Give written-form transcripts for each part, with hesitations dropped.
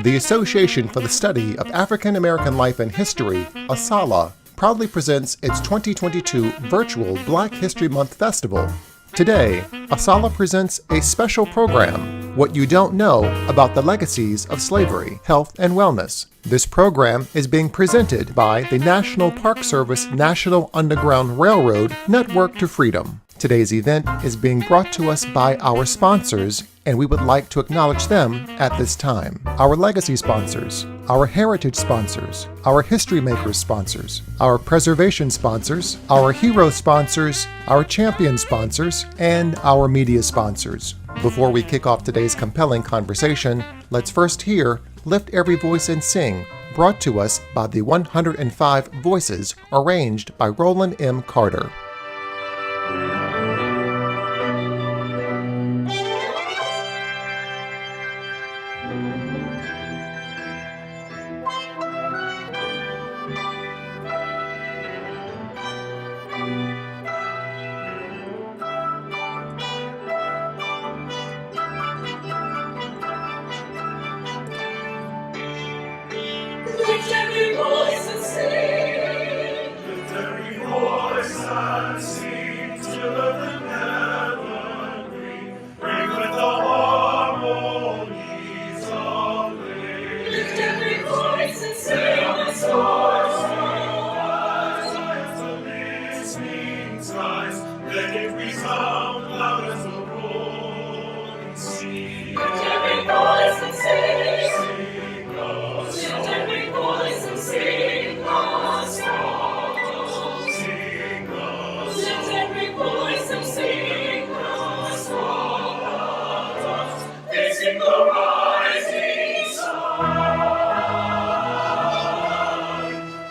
The Association for the Study of African American Life and History, ASALH, proudly presents its 2022 virtual Black History Month Festival. Today, ASALH presents a special program, What You Don't Know About the Legacies of Slavery, Health, and Wellness. This program is being presented by the National Park Service National Underground Railroad Network to Freedom. Today's event is being brought to us by our sponsors, and we would like to acknowledge them at this time. Our legacy sponsors, our heritage sponsors, our history makers sponsors, our preservation sponsors, our hero sponsors, our champion sponsors, and our media sponsors. Before we kick off today's compelling conversation, let's first hear Lift Every Voice and Sing, brought to us by the 105 Voices, arranged by Roland M. Carter. Lift every voice and sing. Lift every voice and sing till the heaven ring. Ring with the harmonies of grace. Lift every voice and sing the stars the listening skies. Let it resound loud as the rolling sea. Lift every voice and sing. Lift every voice and sing a song. Lift every voice and sing a song. Facing the rising sun.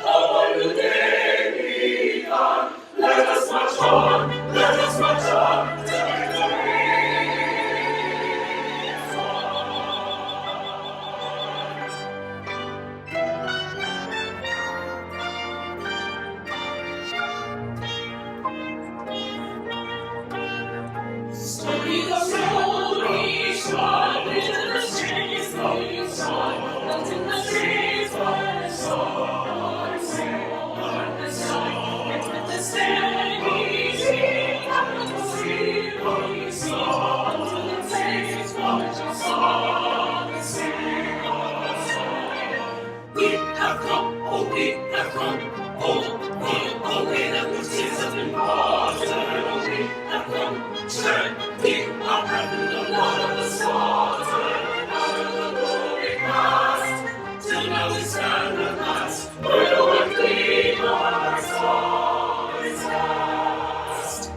Oh, a new day begun. Let us march on. Let us march on to victory. Story the road we trod, into the streets we trod, until the trees were sown, on the side, and with the steady beat, capital C we saw, until the flames watch us on the sea of soil. We have come, oh we have come, oh we that which is of importance. We have come, turning our breath in the Lord of the slaughter, out of the glory past, till now we stand at last, where no one clean our song is cast.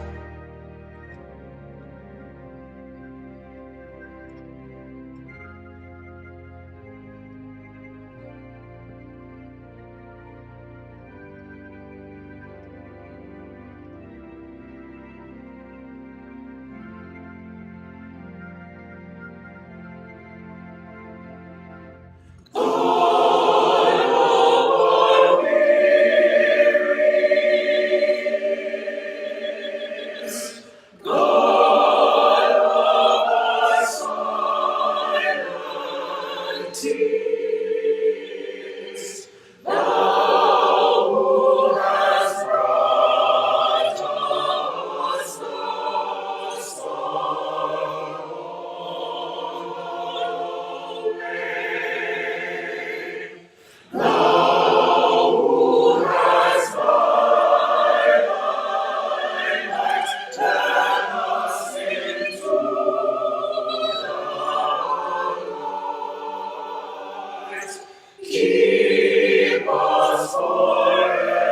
Keep us forever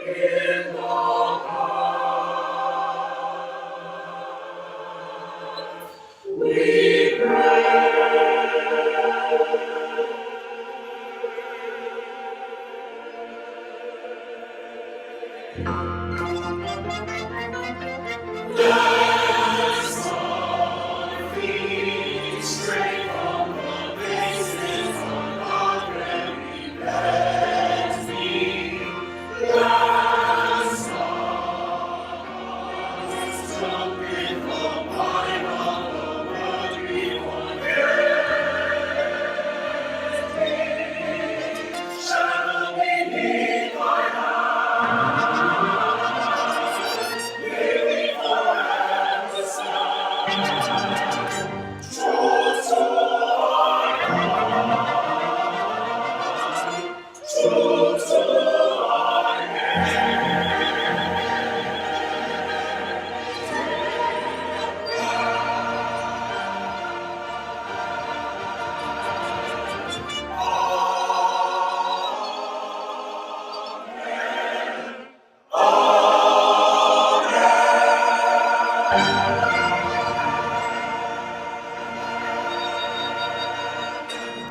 in the path we pray. Let's all feet straight from the bases of our very let me last on. Jump in the wine of the world.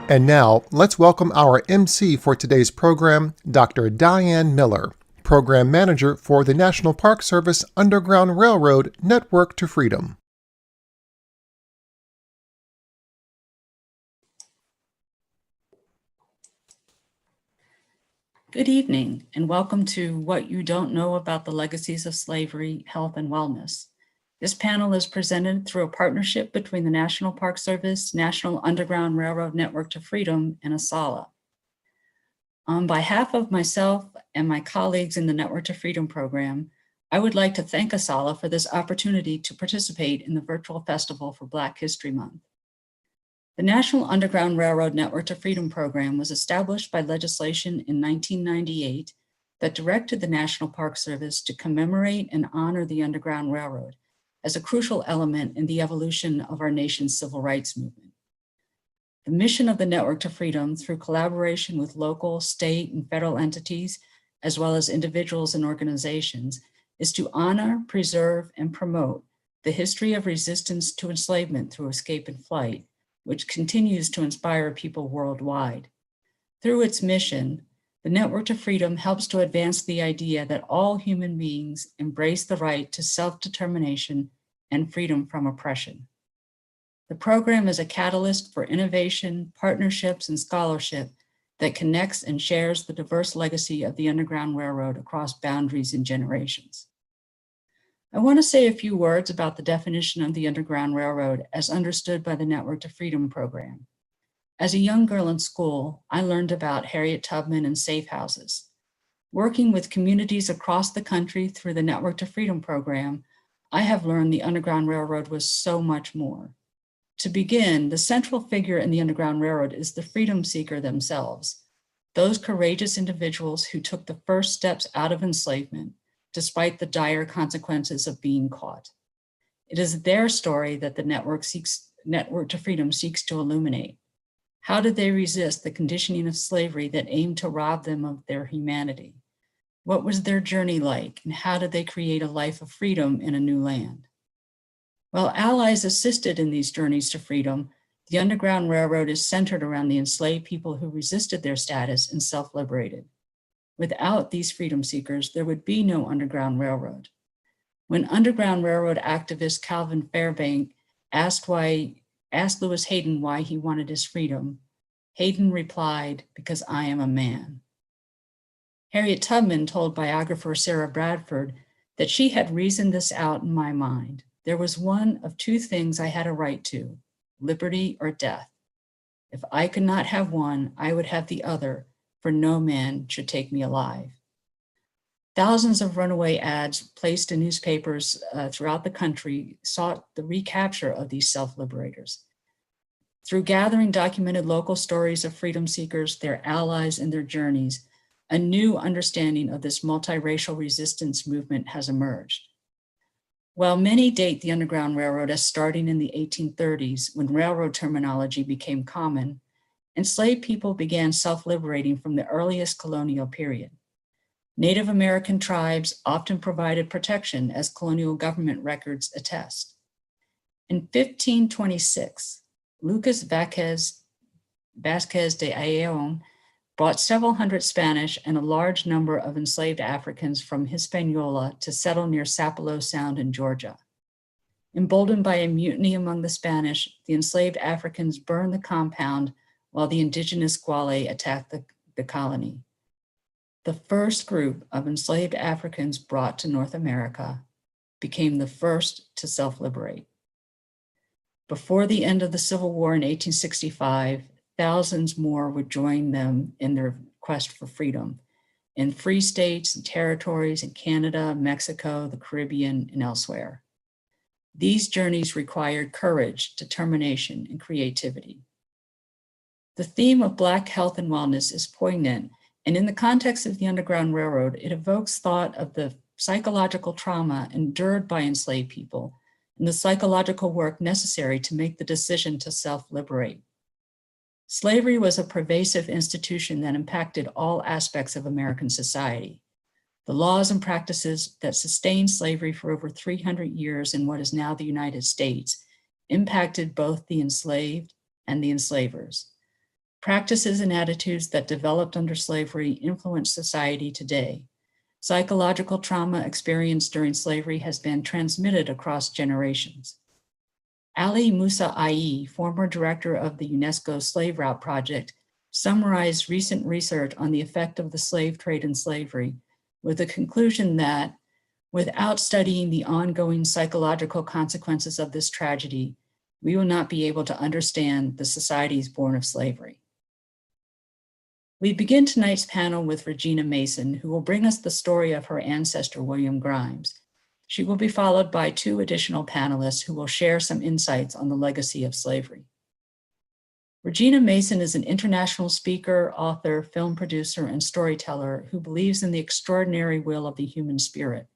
And now, let's welcome our MC for today's program, Dr. Diane Miller, Program Manager for the National Park Service Underground Railroad Network to Freedom. Good evening, and welcome to What You Don't Know About the Legacies of Slavery, Health, and Wellness. This panel is presented through a partnership between the National Park Service, National Underground Railroad Network to Freedom, and ASALA. On behalf of myself and my colleagues in the Network to Freedom program, I would like to thank ASALA for this opportunity to participate in the virtual festival for Black History Month. The National Underground Railroad Network to Freedom program was established by legislation in 1998 that directed the National Park Service to commemorate and honor the Underground Railroad as a crucial element in the evolution of our nation's civil rights movement. The mission of the Network to Freedom, through collaboration with local, state, and federal entities, as well as individuals and organizations, is to honor, preserve, and promote the history of resistance to enslavement through escape and flight, which continues to inspire people worldwide. Through its mission, the Network to Freedom helps to advance the idea that all human beings embrace the right to self-determination and freedom from oppression. The program is a catalyst for innovation, partnerships, and scholarship that connects and shares the diverse legacy of the Underground Railroad across boundaries and generations. I want to say a few words about the definition of the Underground Railroad as understood by the Network to Freedom program. As a young girl in school, I learned about Harriet Tubman and safe houses. Working with communities across the country through the Network to Freedom program, I have learned the Underground Railroad was so much more. To begin, the central figure in the Underground Railroad is the freedom seeker themselves, those courageous individuals who took the first steps out of enslavement, despite the dire consequences of being caught. It is their story that the Network to Freedom seeks to illuminate. How did they resist the conditioning of slavery that aimed to rob them of their humanity? What was their journey like, and how did they create a life of freedom in a new land? While allies assisted in these journeys to freedom, the Underground Railroad is centered around the enslaved people who resisted their status and self-liberated. Without these freedom seekers, there would be no Underground Railroad. When Underground Railroad activist Calvin Fairbank asked Lewis Hayden why he wanted his freedom, Hayden replied, "Because I am a man." Harriet Tubman told biographer Sarah Bradford that she had reasoned this out in my mind. There was one of two things I had a right to, liberty or death. If I could not have one, I would have the other, for no man should take me alive. Thousands of runaway ads placed in newspapers throughout the country sought the recapture of these self-liberators. Through gathering documented local stories of freedom seekers, their allies, and their journeys, a new understanding of this multiracial resistance movement has emerged. While many date the Underground Railroad as starting in the 1830s, when railroad terminology became common, enslaved people began self-liberating from the earliest colonial period. Native American tribes often provided protection, as colonial government records attest. In 1526, Lucas Vasquez de Ayllón brought several hundred Spanish and a large number of enslaved Africans from Hispaniola to settle near Sapelo Sound in Georgia. Emboldened by a mutiny among the Spanish, the enslaved Africans burned the compound while the indigenous Guale attacked the colony. The first group of enslaved Africans brought to North America became the first to self-liberate. Before the end of the Civil War in 1865, thousands more would join them in their quest for freedom in free states and territories in Canada, Mexico, the Caribbean, and elsewhere. These journeys required courage, determination, and creativity. The theme of Black health and wellness is poignant, and in the context of the Underground Railroad, it evokes thought of the psychological trauma endured by enslaved people and the psychological work necessary to make the decision to self-liberate. Slavery was a pervasive institution that impacted all aspects of American society. The laws and practices that sustained slavery for over 300 years in what is now the United States impacted both the enslaved and the enslavers. Practices and attitudes that developed under slavery influence society today. Psychological trauma experienced during slavery has been transmitted across generations. Ali Musa Ai, former director of the UNESCO Slave Route Project, summarized recent research on the effect of the slave trade and slavery with the conclusion that without studying the ongoing psychological consequences of this tragedy, we will not be able to understand the societies born of slavery. We begin tonight's panel with Regina Mason, who will bring us the story of her ancestor, William Grimes. She will be followed by two additional panelists who will share some insights on the legacy of slavery. Regina Mason is an international speaker, author, film producer, and storyteller who believes in the extraordinary will of the human spirit.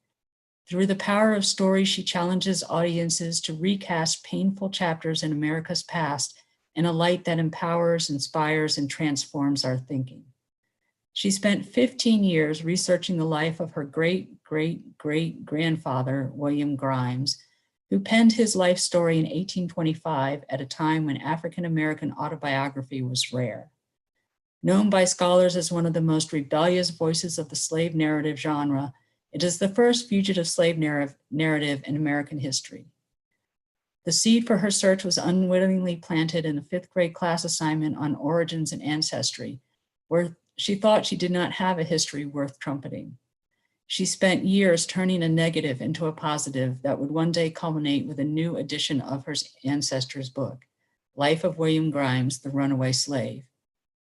Through the power of story, she challenges audiences to recast painful chapters in America's past in a light that empowers, inspires, and transforms our thinking. She spent 15 years researching the life of her great-great-great-grandfather, William Grimes, who penned his life story in 1825 at a time when African-American autobiography was rare. Known by scholars as one of the most rebellious voices of the slave narrative genre, it is the first fugitive slave narrative in American history. The seed for her search was unwittingly planted in a 5th grade class assignment on origins and ancestry, where she thought she did not have a history worth trumpeting. She spent years turning a negative into a positive that would one day culminate with a new edition of her ancestor's book, Life of William Grimes, the Runaway Slave,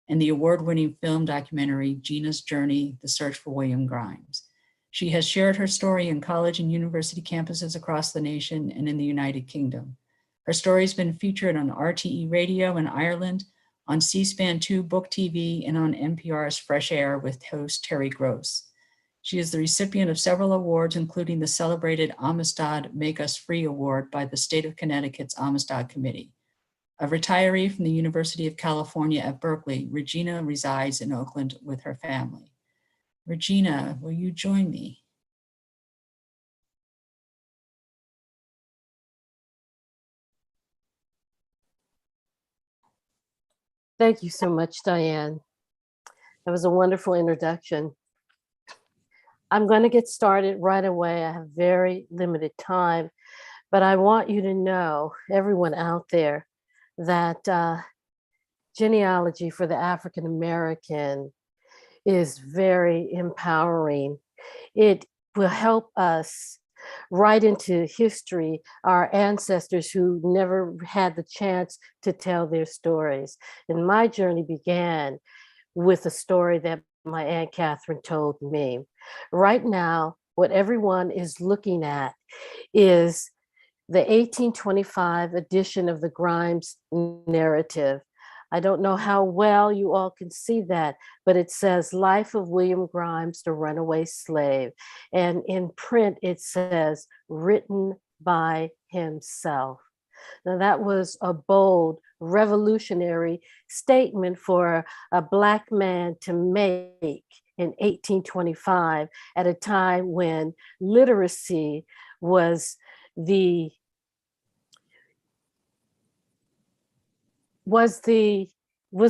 and the award-winning film documentary, Gina's Journey, The Search for William Grimes. She has shared her story in college and university campuses across the nation and in the United Kingdom. Her story has been featured on RTE Radio in Ireland, on C-SPAN 2 Book TV, and on NPR's Fresh Air with host Terry Gross. She is the recipient of several awards, including the celebrated Amistad Make Us Free Award by the State of Connecticut's Amistad Committee. A retiree from the University of California at Berkeley, Regina resides in Oakland with her family. Regina, will you join me? Thank you so much, Diane. That was a wonderful introduction. I'm going to get started right away. I have very limited time, but I want you to know, everyone out there, that genealogy for the African American is very empowering. It will help us write into history our ancestors who never had the chance to tell their stories. And my journey began with a story that my Aunt Catherine told me. Right now, what everyone is looking at is the 1825 edition of the Grimes narrative. I don't know how well you all can see that, but it says Life of William Grimes, the Runaway Slave. And in print, it says written by himself. Now that was a bold, revolutionary statement for a Black man to make in 1825 at a time when literacy was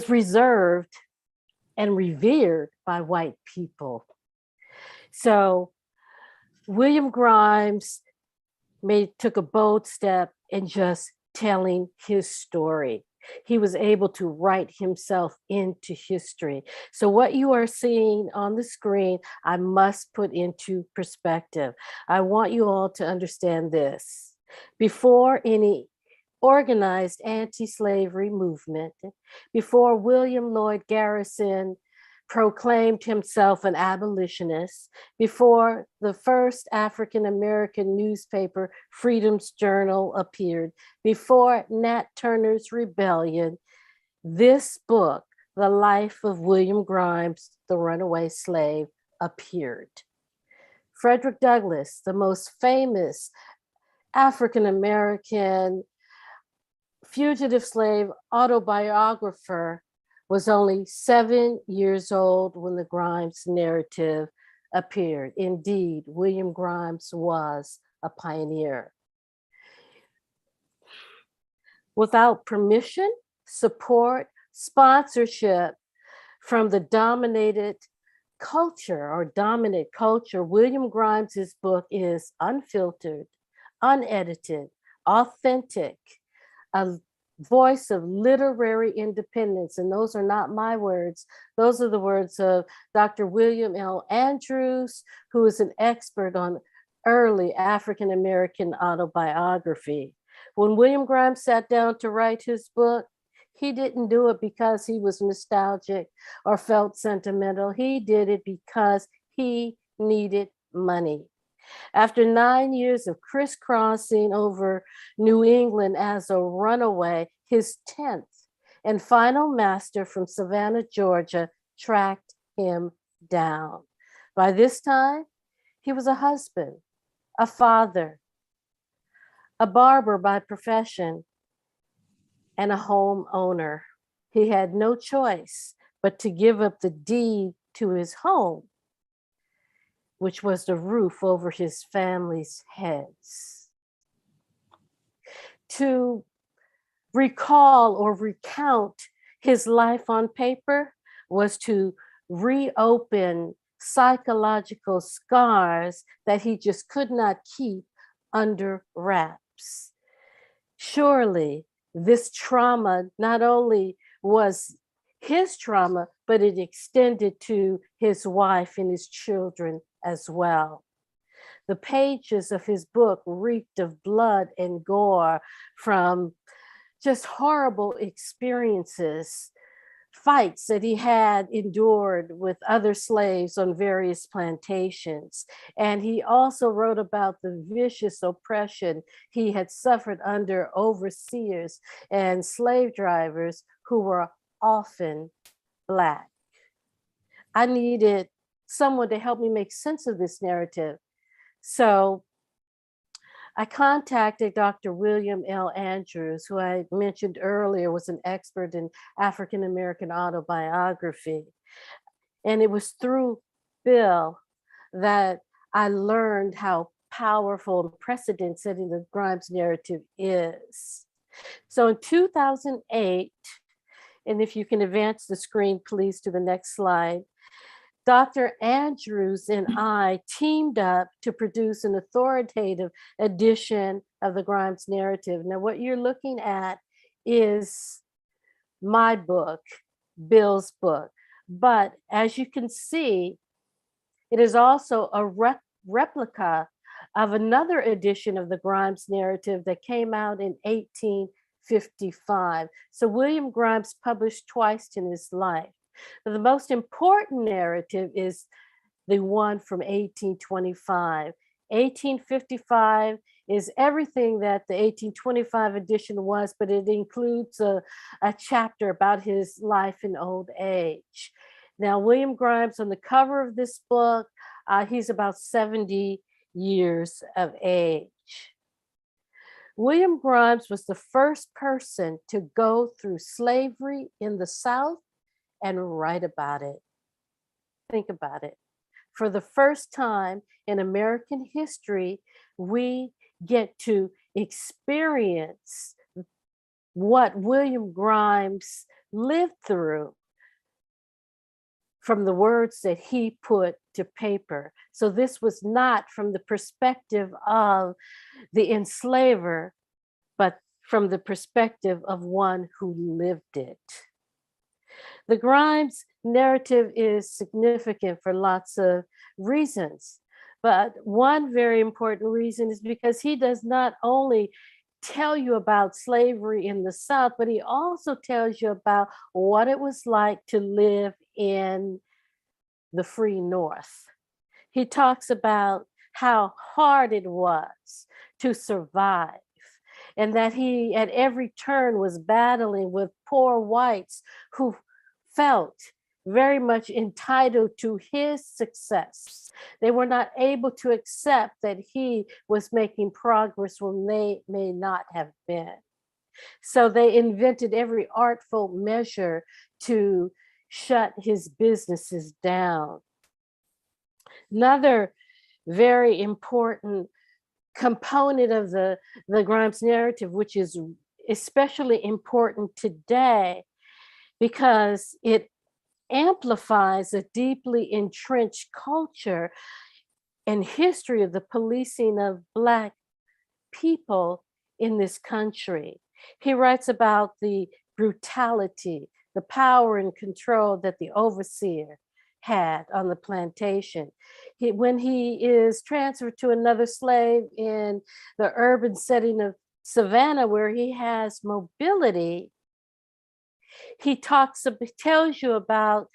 reserved and revered by white people. So William Grimes took a bold step in just telling his story. He was able to write himself into history. So what you are seeing on the screen, I must put into perspective. I want you all to understand this. Before any organized anti-slavery movement, before William Lloyd Garrison proclaimed himself an abolitionist, before the first African-American newspaper, Freedom's Journal, appeared, before Nat Turner's Rebellion, this book, The Life of William Grimes, the Runaway Slave, appeared. Frederick Douglass, the most famous African-American fugitive slave autobiographer, was only 7 years old when the Grimes narrative appeared. Indeed, William Grimes was a pioneer. Without permission, support, sponsorship from the dominant culture or dominant culture. William Grimes's book is unfiltered, unedited, authentic, a voice of literary independence. And those are not my words. Those are the words of Dr. William L. Andrews, who is an expert on early African-American autobiography. When William Grimes sat down to write his book, he didn't do it because he was nostalgic or felt sentimental. He did it because he needed money. After 9 years of crisscrossing over New England as a runaway, his 10th and final master from Savannah, Georgia, tracked him down. By this time, he was a husband, a father, a barber by profession, and a homeowner. He had no choice but to give up the deed to his home, which was the roof over his family's heads. To recall or recount his life on paper was to reopen psychological scars that he just could not keep under wraps. Surely this trauma not only was his trauma, but it extended to his wife and his children as well. The pages of his book reeked of blood and gore from just horrible experiences, fights that he had endured with other slaves on various plantations. And he also wrote about the vicious oppression he had suffered under overseers and slave drivers who were often Black. I needed someone to help me make sense of this narrative. So I contacted Dr. William L. Andrews, who I mentioned earlier was an expert in African-American autobiography. And it was through Bill that I learned how powerful and precedent-setting the Grimes narrative is. So in 2008, and if you can advance the screen, please, to the next slide, Dr. Andrews and I teamed up to produce an authoritative edition of the Grimes narrative. Now, what you're looking at is my book, Bill's book. But as you can see, it is also a replica of another edition of the Grimes narrative that came out in 1855. So William Grimes published twice in his life. But the most important narrative is the one from 1825. 1855 is everything that the 1825 edition was, but it includes a chapter about his life in old age. Now, William Grimes, on the cover of this book, he's about 70 years of age. William Grimes was the first person to go through slavery in the South and write about it. Think about it. For the first time in American history, we get to experience what William Grimes lived through from the words that he put to paper. So this was not from the perspective of the enslaver, but from the perspective of one who lived it. The Grimes narrative is significant for lots of reasons, but one very important reason is because he does not only tell you about slavery in the South, but he also tells you about what it was like to live in the free North. He talks about how hard it was to survive, and that he at every turn was battling with poor whites who felt very much entitled to his success. They were not able to accept that he was making progress when they may not have been. So they invented every artful measure to shut his businesses down. Another very important component of the Grimes narrative, which is especially important today, because it amplifies a deeply entrenched culture and history of the policing of Black people in this country. He writes about the brutality, the power and control that the overseer had on the plantation. When he is transferred to another slave in the urban setting of Savannah, where he has mobility, he tells you about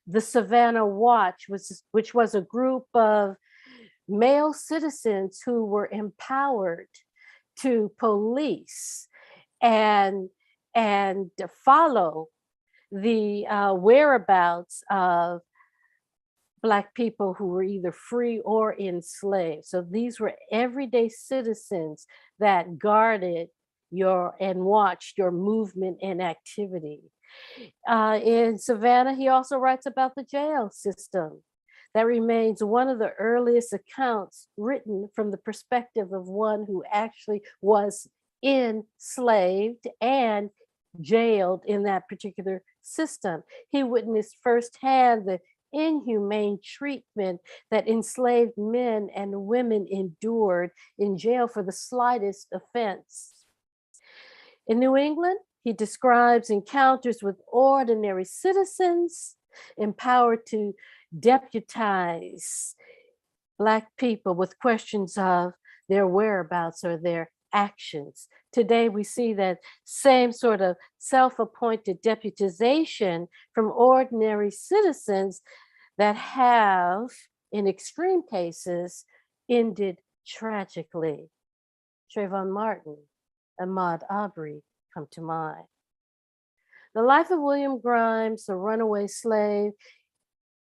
the Savannah Watch, which was a group of male citizens who were empowered to police and follow the whereabouts of Black people who were either free or enslaved. So these were everyday citizens that guarded and watched your movement and activity. In Savannah, he also writes about the jail system. That remains one of the earliest accounts written from the perspective of one who actually was enslaved and jailed in that particular system. He witnessed firsthand the inhumane treatment that enslaved men and women endured in jail for the slightest offense. In New England, he describes encounters with ordinary citizens empowered to deputize Black people with questions of their whereabouts or their actions. Today, we see that same sort of self-appointed deputization from ordinary citizens that have, in extreme cases, ended tragically. Trayvon Martin, Ahmaud Arbery come to mind. The life of William Grimes, the runaway slave,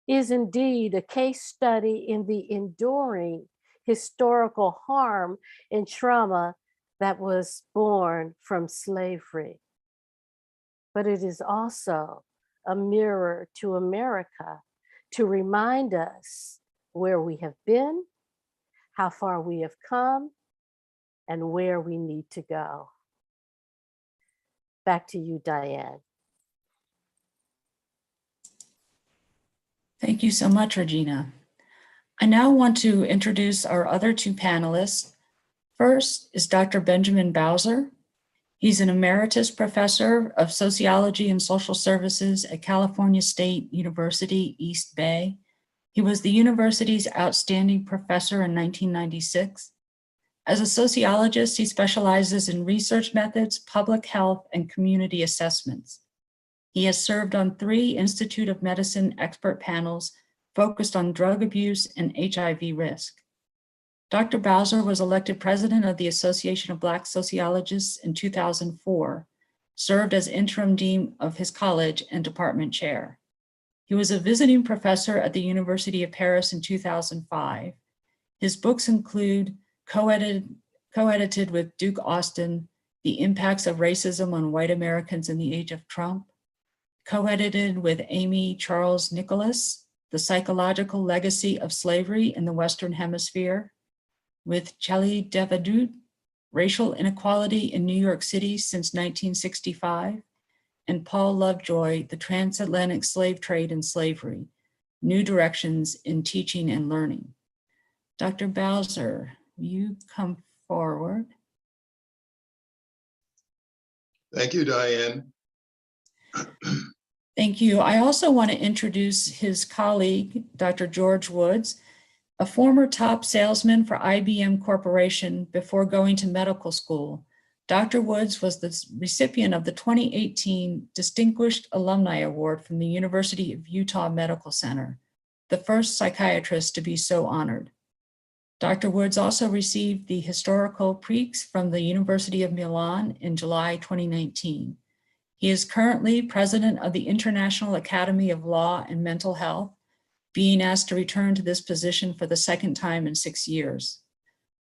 is indeed a case study in the enduring historical harm and trauma that was born from slavery. But it is also a mirror to America to remind us where we have been, how far we have come, and where we need to go. Back to you, Diane. Thank you so much, Regina. I now want to introduce our other two panelists. First is Dr. Benjamin Bowser. He's an emeritus professor of sociology and social services at California State University, East Bay. He was the university's outstanding professor in 1996. As a sociologist, he specializes in research methods, public health, and community assessments. He has served on 3 Institute of Medicine expert panels focused on drug abuse and HIV risk. Dr. Bowser was elected president of the Association of Black Sociologists in 2004, served as interim dean of his college and department chair. He was a visiting professor at the University of Paris in 2005. His books include co-edited with Duke Austin, The Impacts of Racism on White Americans in the Age of Trump, co-edited with Amy Charles Nicholas, The Psychological Legacy of Slavery in the Western Hemisphere, with Chelly Devadout, Racial Inequality in New York City since 1965, and Paul Lovejoy, The Transatlantic Slave Trade and Slavery, New Directions in Teaching and Learning. Dr. Bowser, will you come forward? Thank you, Diane. Thank you. I also want to introduce his colleague, Dr. George Woods, a former top salesman for IBM Corporation before going to medical school. Dr. Woods was the recipient of the 2018 Distinguished Alumni Award from the University of Utah Medical Center, the first psychiatrist to be so honored. Dr. Woods also received the Historical Prix from the University of Milan in July 2019. He is currently president of the International Academy of Law and Mental Health, being asked to return to this position for the second time in 6 years.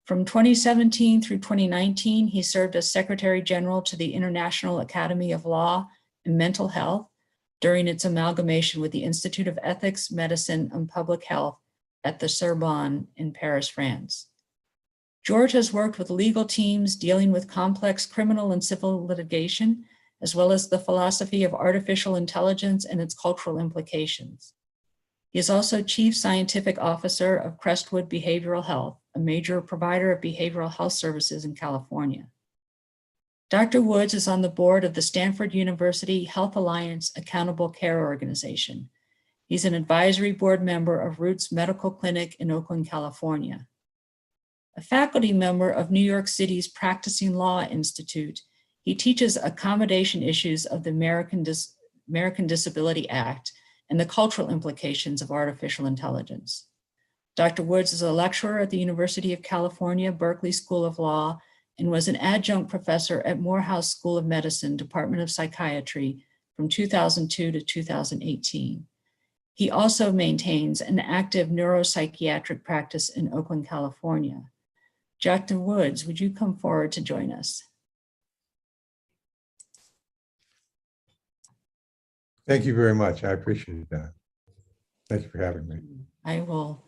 From 2017 through 2019, he served as Secretary General to the International Academy of Law and Mental Health during its amalgamation with the Institute of Ethics, Medicine, and Public Health at the Sorbonne in Paris, France. George has worked with legal teams dealing with complex criminal and civil litigation, as well as the philosophy of artificial intelligence and its cultural implications. He is also Chief Scientific Officer of Crestwood Behavioral Health, a major provider of behavioral health services in California. Dr. Woods is on the board of the Stanford University Health Alliance Accountable Care Organization. He's an advisory board member of Roots Medical Clinic in Oakland, California. A faculty member of New York City's Practicing Law Institute, he teaches accommodation issues of the American Disability Act and the cultural implications of artificial intelligence. Dr. Woods is a lecturer at the University of California, Berkeley School of Law, and was an adjunct professor at Morehouse School of Medicine, Department of Psychiatry from 2002 to 2018. He also maintains an active neuropsychiatric practice in Oakland, California. Dr. Woods, would you come forward to join us? Thank you very much. I appreciate that. Thank you for having me. I will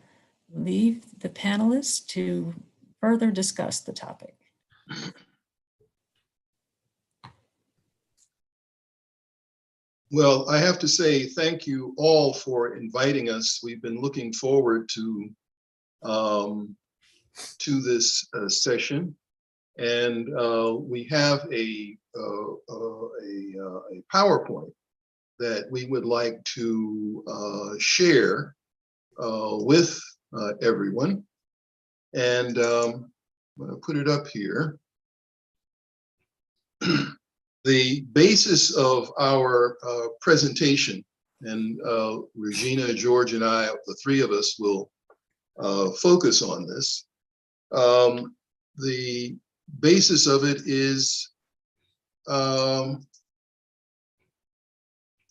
leave the panelists to further discuss the topic. Well, I have to say thank you all for inviting us. We've been looking forward to this session, and we have a PowerPoint that we would like to share with everyone. And I'm going to put it up here. The basis of our presentation, and Regina, George, and I, the three of us, will focus on this. The basis of it is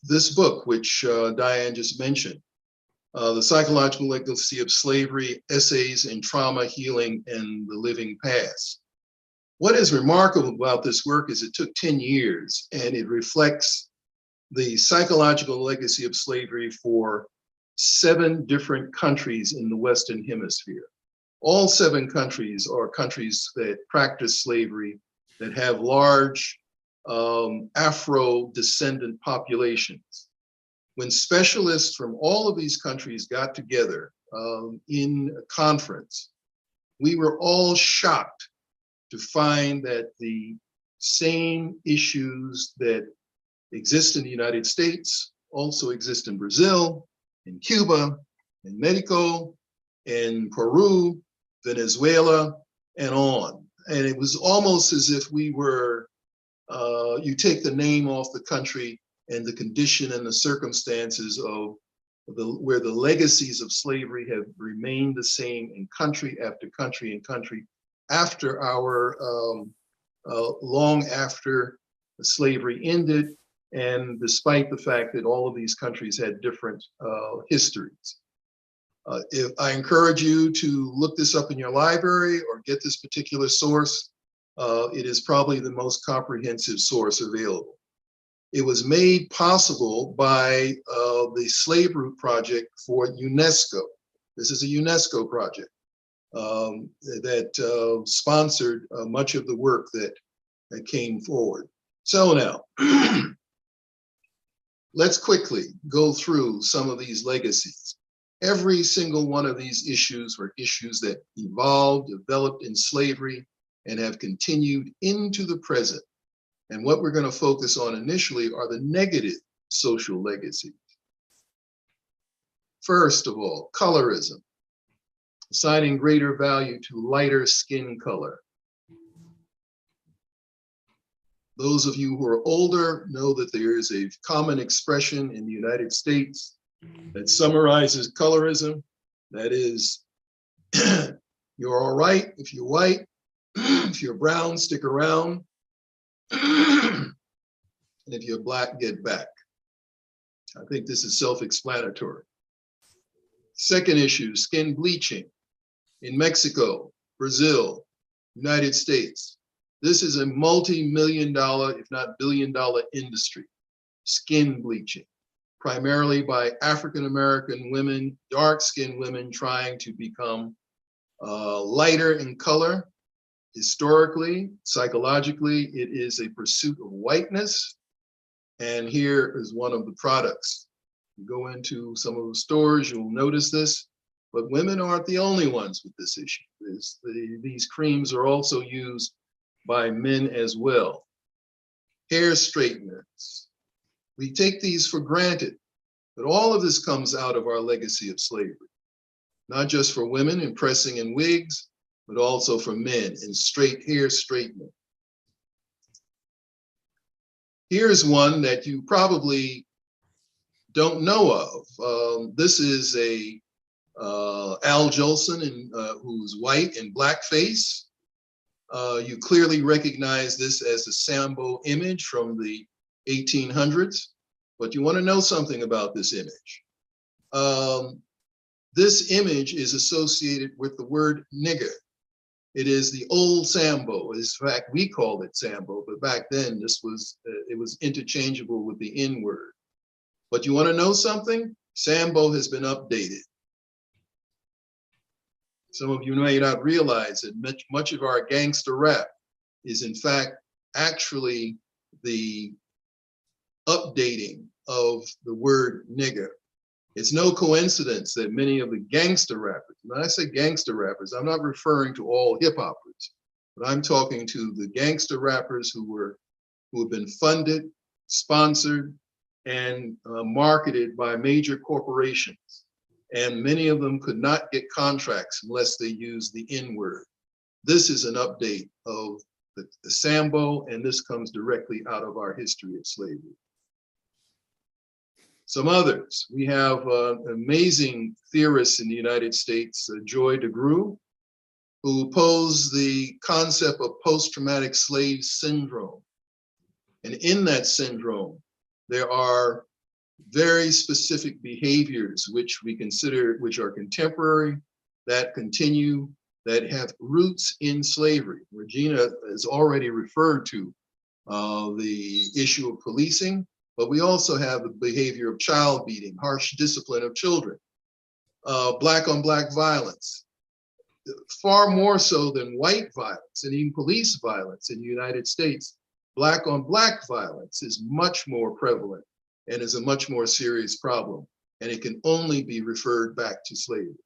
this book, which Diane just mentioned, The Psychological Legacy of Slavery, Essays in Trauma, Healing, and the Living Past. What is remarkable about this work is it took 10 years, and it reflects the psychological legacy of slavery for 7 different countries in the Western Hemisphere. All 7 countries are countries that practice slavery, that have large Afro-descendant populations. When specialists from all of these countries got together in a conference, we were all shocked to find that the same issues that exist in the United States also exist in Brazil, in Cuba, in Mexico, in Peru, Venezuela, and on. And it was almost as if we were, you take the name off the country and the condition and the circumstances of where the legacies of slavery have remained the same in country after country and country after our, long after slavery ended, and despite the fact that all of these countries had different histories. If I encourage you to look this up in your library or get this particular source, it is probably the most comprehensive source available. It was made possible by the Slave Root Project for UNESCO. This is a UNESCO project that sponsored much of the work that came forward. So now, let's quickly go through some of these legacies. Every single one of these issues were issues that evolved, developed in slavery, and have continued into the present. And what we're going to focus on initially are the negative social legacies. First of all, colorism, assigning greater value to lighter skin color. Those of you who are older know that there is a common expression in the United States that summarizes colorism. That is, you're all right if you're white, if you're brown, stick around, and if you're black, get back. I think this is self-explanatory. Second issue, skin bleaching in Mexico, Brazil, United States. This is a multi-million-dollar, if not billion-dollar industry, skin bleaching, primarily by African-American women, dark-skinned women trying to become lighter in color. Historically, psychologically, it is a pursuit of whiteness, And here is one of the products. You go into some of the stores, you'll notice this, but women aren't the only ones with this issue. These creams are also used by men as well. Hair straighteners. We take these for granted, but all of this comes out of our legacy of slavery, not just for women in pressing in wigs, but also for men in straight hair straightening. Here's one that you probably don't know of. This is a Al Jolson, who's white in blackface. You clearly recognize this as a Sambo image from the 1800s, but you want to know something about this image. This image is associated with the word nigger. It is the old Sambo. In fact, we called it Sambo, but back then this was it was interchangeable with the N word. But you want to know something? Sambo has been updated. Some of you may not realize that much of our gangster rap is in fact actually the updating of the word nigger. It's no coincidence that many of the gangster rappers, when I say gangster rappers, I'm not referring to all hip hoppers, but I'm talking to the gangster rappers who have been funded, sponsored, and marketed by major corporations. And many of them could not get contracts unless they used the N word. This is an update of the Sambo, and this comes directly out of our history of slavery. Some others, we have amazing theorists in the United States, Joy DeGruy, who posed the concept of post-traumatic slave syndrome. And in that syndrome, there are very specific behaviors which we consider, which are contemporary, that continue, that have roots in slavery. Regina has already referred to the issue of policing, but we also have the behavior of child beating, harsh discipline of children, black on black violence, far more so than white violence and even police violence in the United States. Black on black violence is much more prevalent and is a much more serious problem, and it can only be referred back to slavery.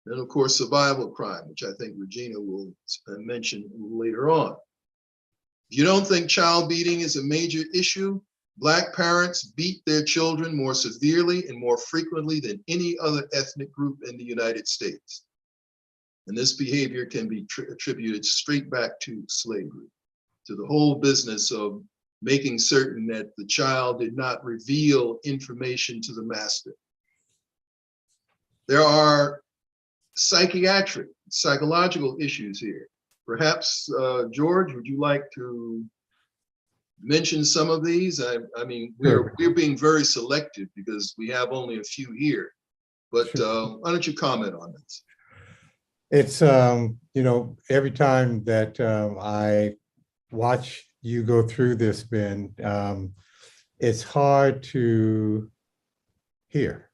And of course, survival crime, which I think Regina will mention later on. If you don't think child beating is a major issue, Black parents beat their children more severely and more frequently than any other ethnic group in the United States. And this behavior can be attributed straight back to slavery, to the whole business of making certain that the child did not reveal information to the master. There are psychiatric, psychological issues here. Perhaps, George, would you like to mention some of these? I mean, we're being very selective because we have only a few here, but why don't you comment on this? It's, you know, every time that I watch you go through this, Ben, it's hard to hear.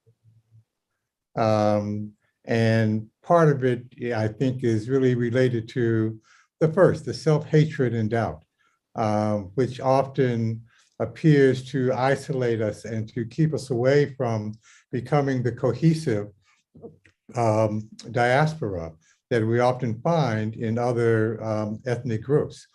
And part of it, I think, is really related to the self-hatred and doubt, which often appears to isolate us and to keep us away from becoming the cohesive diaspora that we often find in other ethnic groups.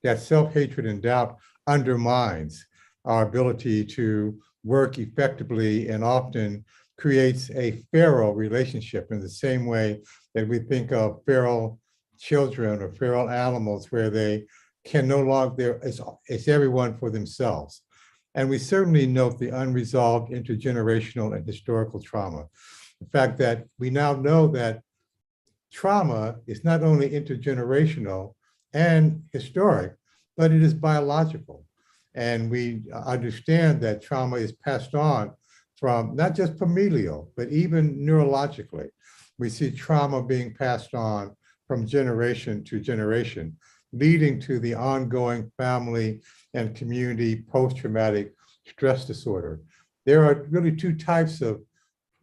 That self-hatred and doubt undermines our ability to work effectively and often creates a feral relationship in the same way that we think of feral children or feral animals, where they can no longer, it's everyone for themselves. And we certainly note the unresolved intergenerational and historical trauma. The fact that we now know that trauma is not only intergenerational and historic, but it is biological. And we understand that trauma is passed on from not just familial, but even neurologically. We see trauma being passed on from generation to generation, leading to the ongoing family and community post-traumatic stress disorder. There are really two types of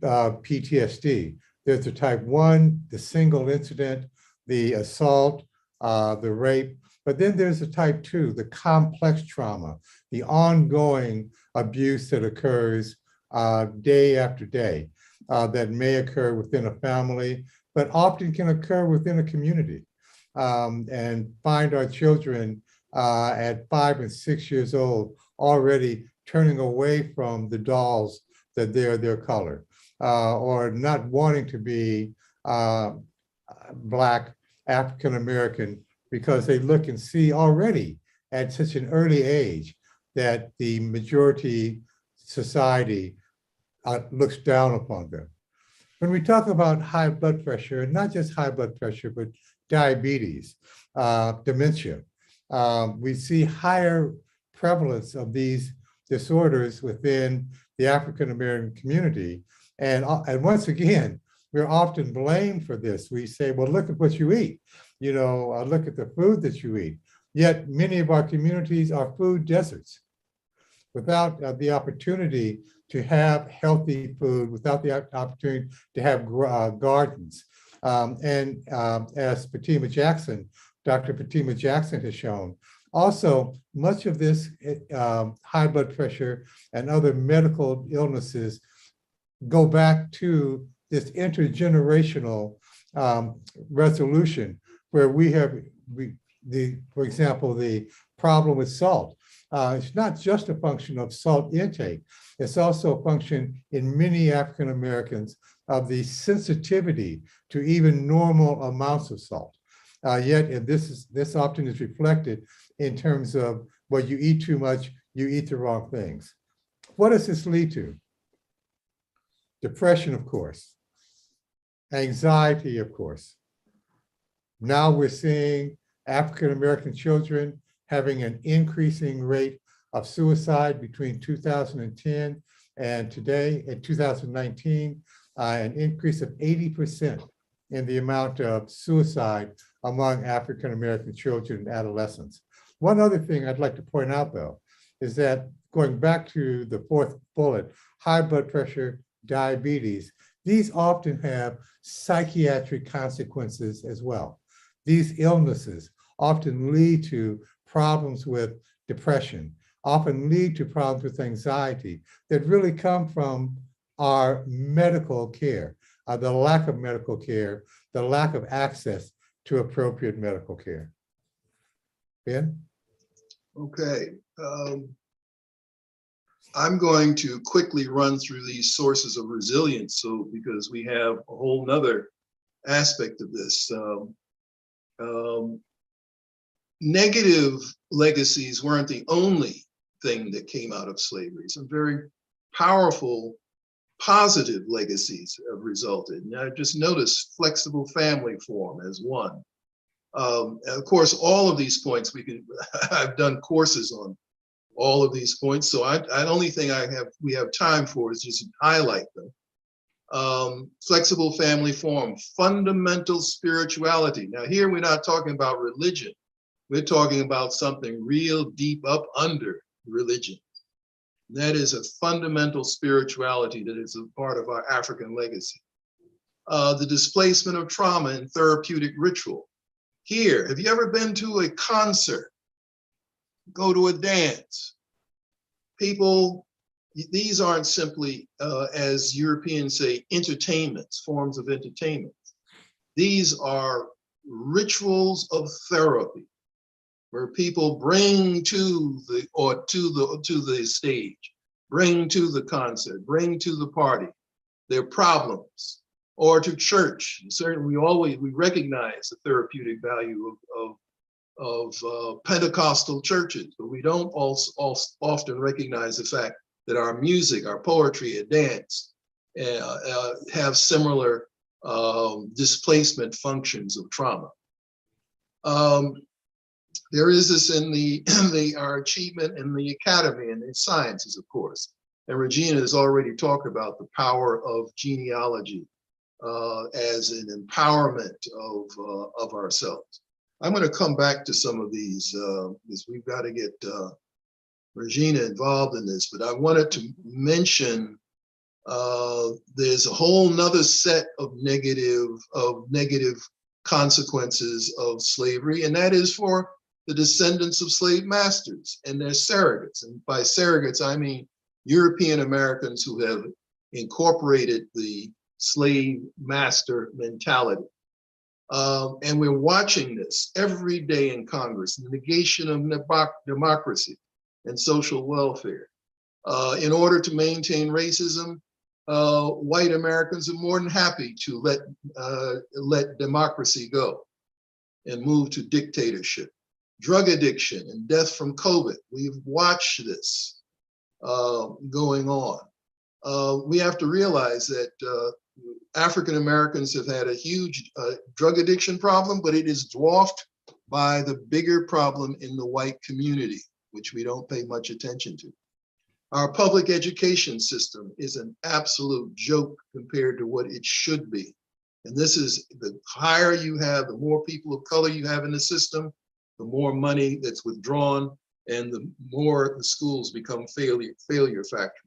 PTSD. There's the type 1, the single incident, the assault, the rape, But then there's the type 2, the complex trauma, the ongoing abuse that occurs day after day, that may occur within a family, but often can occur within a community, and find our children at 5 and 6 years old already turning away from the dolls that they're their color, or not wanting to be Black, African American, because they look and see already at such an early age that the majority society looks down upon them. When we talk about high blood pressure, and not just high blood pressure, but diabetes, dementia, we see higher prevalence of these disorders within the African American community. And once again, we're often blamed for this. We say, well, look at what you eat. Look at the food that you eat. Yet many of our communities are food deserts. Without the opportunity to have healthy food, without the opportunity to have gardens. As Dr. Fatima Jackson has shown, also much of this high blood pressure and other medical illnesses go back to this intergenerational resolution, where for example, the problem with salt. It's not just a function of salt intake. It's also a function in many African Americans of the sensitivity to even normal amounts of salt. Yet this often is reflected in terms of, well, you eat too much, you eat the wrong things. What does this lead to? Depression, of course. Anxiety, of course. Now we're seeing African American children having an increasing rate of suicide between 2010 and today, in 2019, an increase of 80% in the amount of suicide among African American children and adolescents. One other thing I'd like to point out, though, is that going back to the fourth bullet, high blood pressure, diabetes, these often have psychiatric consequences as well. These illnesses often lead to problems with depression, often lead to problems with anxiety that really come from our medical care, the lack of medical care, the lack of access to appropriate medical care. Ben? Okay. I'm going to quickly run through these sources of resilience, because we have a whole nother aspect of this. Negative legacies weren't the only thing that came out of slavery. Some very powerful, positive legacies have resulted. Now, just notice flexible family form as one. Of course, all of these points I've done courses on all of these points. So the only thing we have time for is just highlight them. Flexible family form, fundamental spirituality. Now here we're not talking about religion. We're talking about something real deep up under religion. And that is a fundamental spirituality that is a part of our African legacy. The displacement of trauma in therapeutic ritual. Here, have you ever been to a concert? Go to a dance. People, these aren't simply, as Europeans say, entertainments, forms of entertainment. These are rituals of therapy, where people bring to the stage, bring to the concert, bring to the party their problems, or to church. Certainly, we recognize the therapeutic value of Pentecostal churches, but we don't often recognize the fact that our music, our poetry, and dance have similar displacement functions of trauma. There is this in our achievement in the academy and in sciences, of course. And Regina has already talked about the power of genealogy as an empowerment of ourselves. I'm going to come back to some of these because we've got to get Regina involved in this, but I wanted to mention there's a whole nother set of negative consequences of slavery, and that is for the descendants of slave masters and their surrogates. And by surrogates, I mean European Americans who have incorporated the slave master mentality. And we're watching this every day in Congress, the negation of democracy and social welfare. In order to maintain racism, white Americans are more than happy to let democracy go and move to dictatorship. Drug addiction and death from COVID, we've watched this going on. We have to realize that African Americans have had a huge drug addiction problem, but it is dwarfed by the bigger problem in the white community, which we don't pay much attention to. Our public education system is an absolute joke compared to what it should be. And this is, the higher you have, the more people of color you have in the system, the more money that's withdrawn, and the more the schools become failure factories.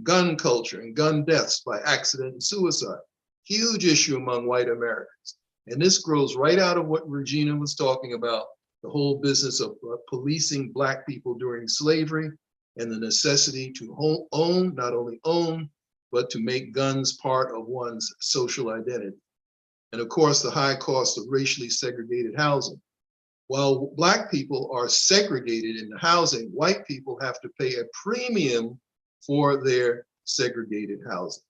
Gun culture and gun deaths by accident and suicide, huge issue among white Americans. And this grows right out of what Regina was talking about, the whole business of policing Black people during slavery and the necessity to own, not only own, but to make guns part of one's social identity. And of course, the high cost of racially segregated housing. While Black people are segregated in the housing, white people have to pay a premium for their segregated housing.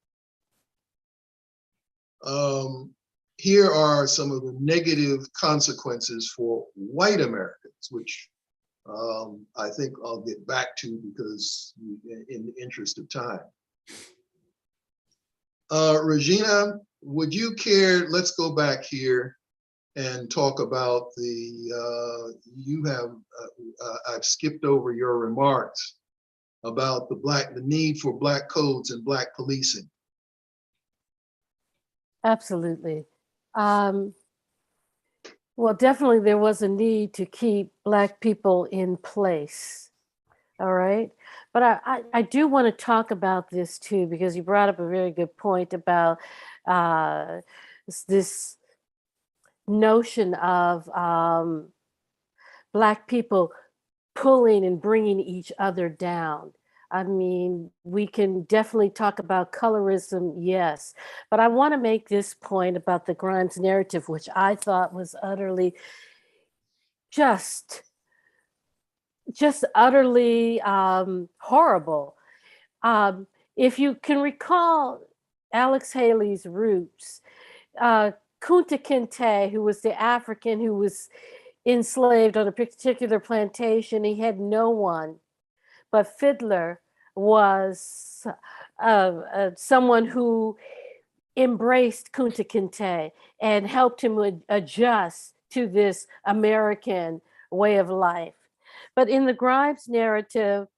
Here are some of the negative consequences for white Americans, which I think I'll get back to because in the interest of time. Regina, would you care, let's go back here and talk about the, I've skipped over your remarks about the need for Black codes and Black policing. Absolutely. Well, definitely there was a need to keep Black people in place. All right. But I do want to talk about this too, because you brought up a very good point about this notion of Black people pulling and bringing each other down. I mean, we can definitely talk about colorism, yes, but I want to make this point about the Grimes narrative, which I thought was utterly just utterly horrible. If you can recall Alex Haley's roots, Kunta Kinte, who was the African who was enslaved on a particular plantation, he had no one. But Fiddler was someone who embraced Kunta Kinte and helped him adjust to this American way of life. But in the Grimes narrative,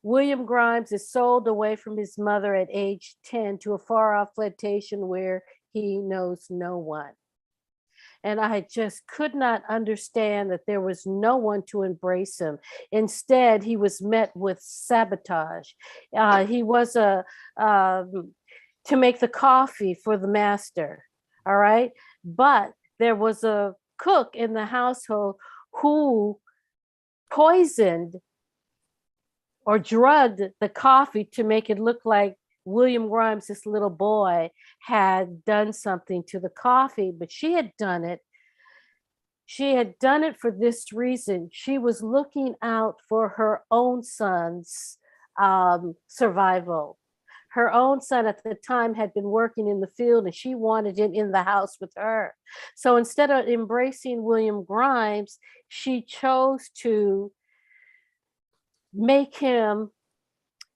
William Grimes is sold away from his mother at age 10 to a far-off plantation where he knows no one. And I just could not understand that there was no one to embrace him. Instead, he was met with sabotage. He was to make the coffee for the master, all right? But there was a cook in the household who poisoned or drugged the coffee to make it look like William Grimes, this little boy, had done something to the coffee, but she had done it. She had done it for this reason. She was looking out for her own son's survival. Her own son at the time had been working in the field and she wanted him in the house with her. So instead of embracing William Grimes, she chose to make him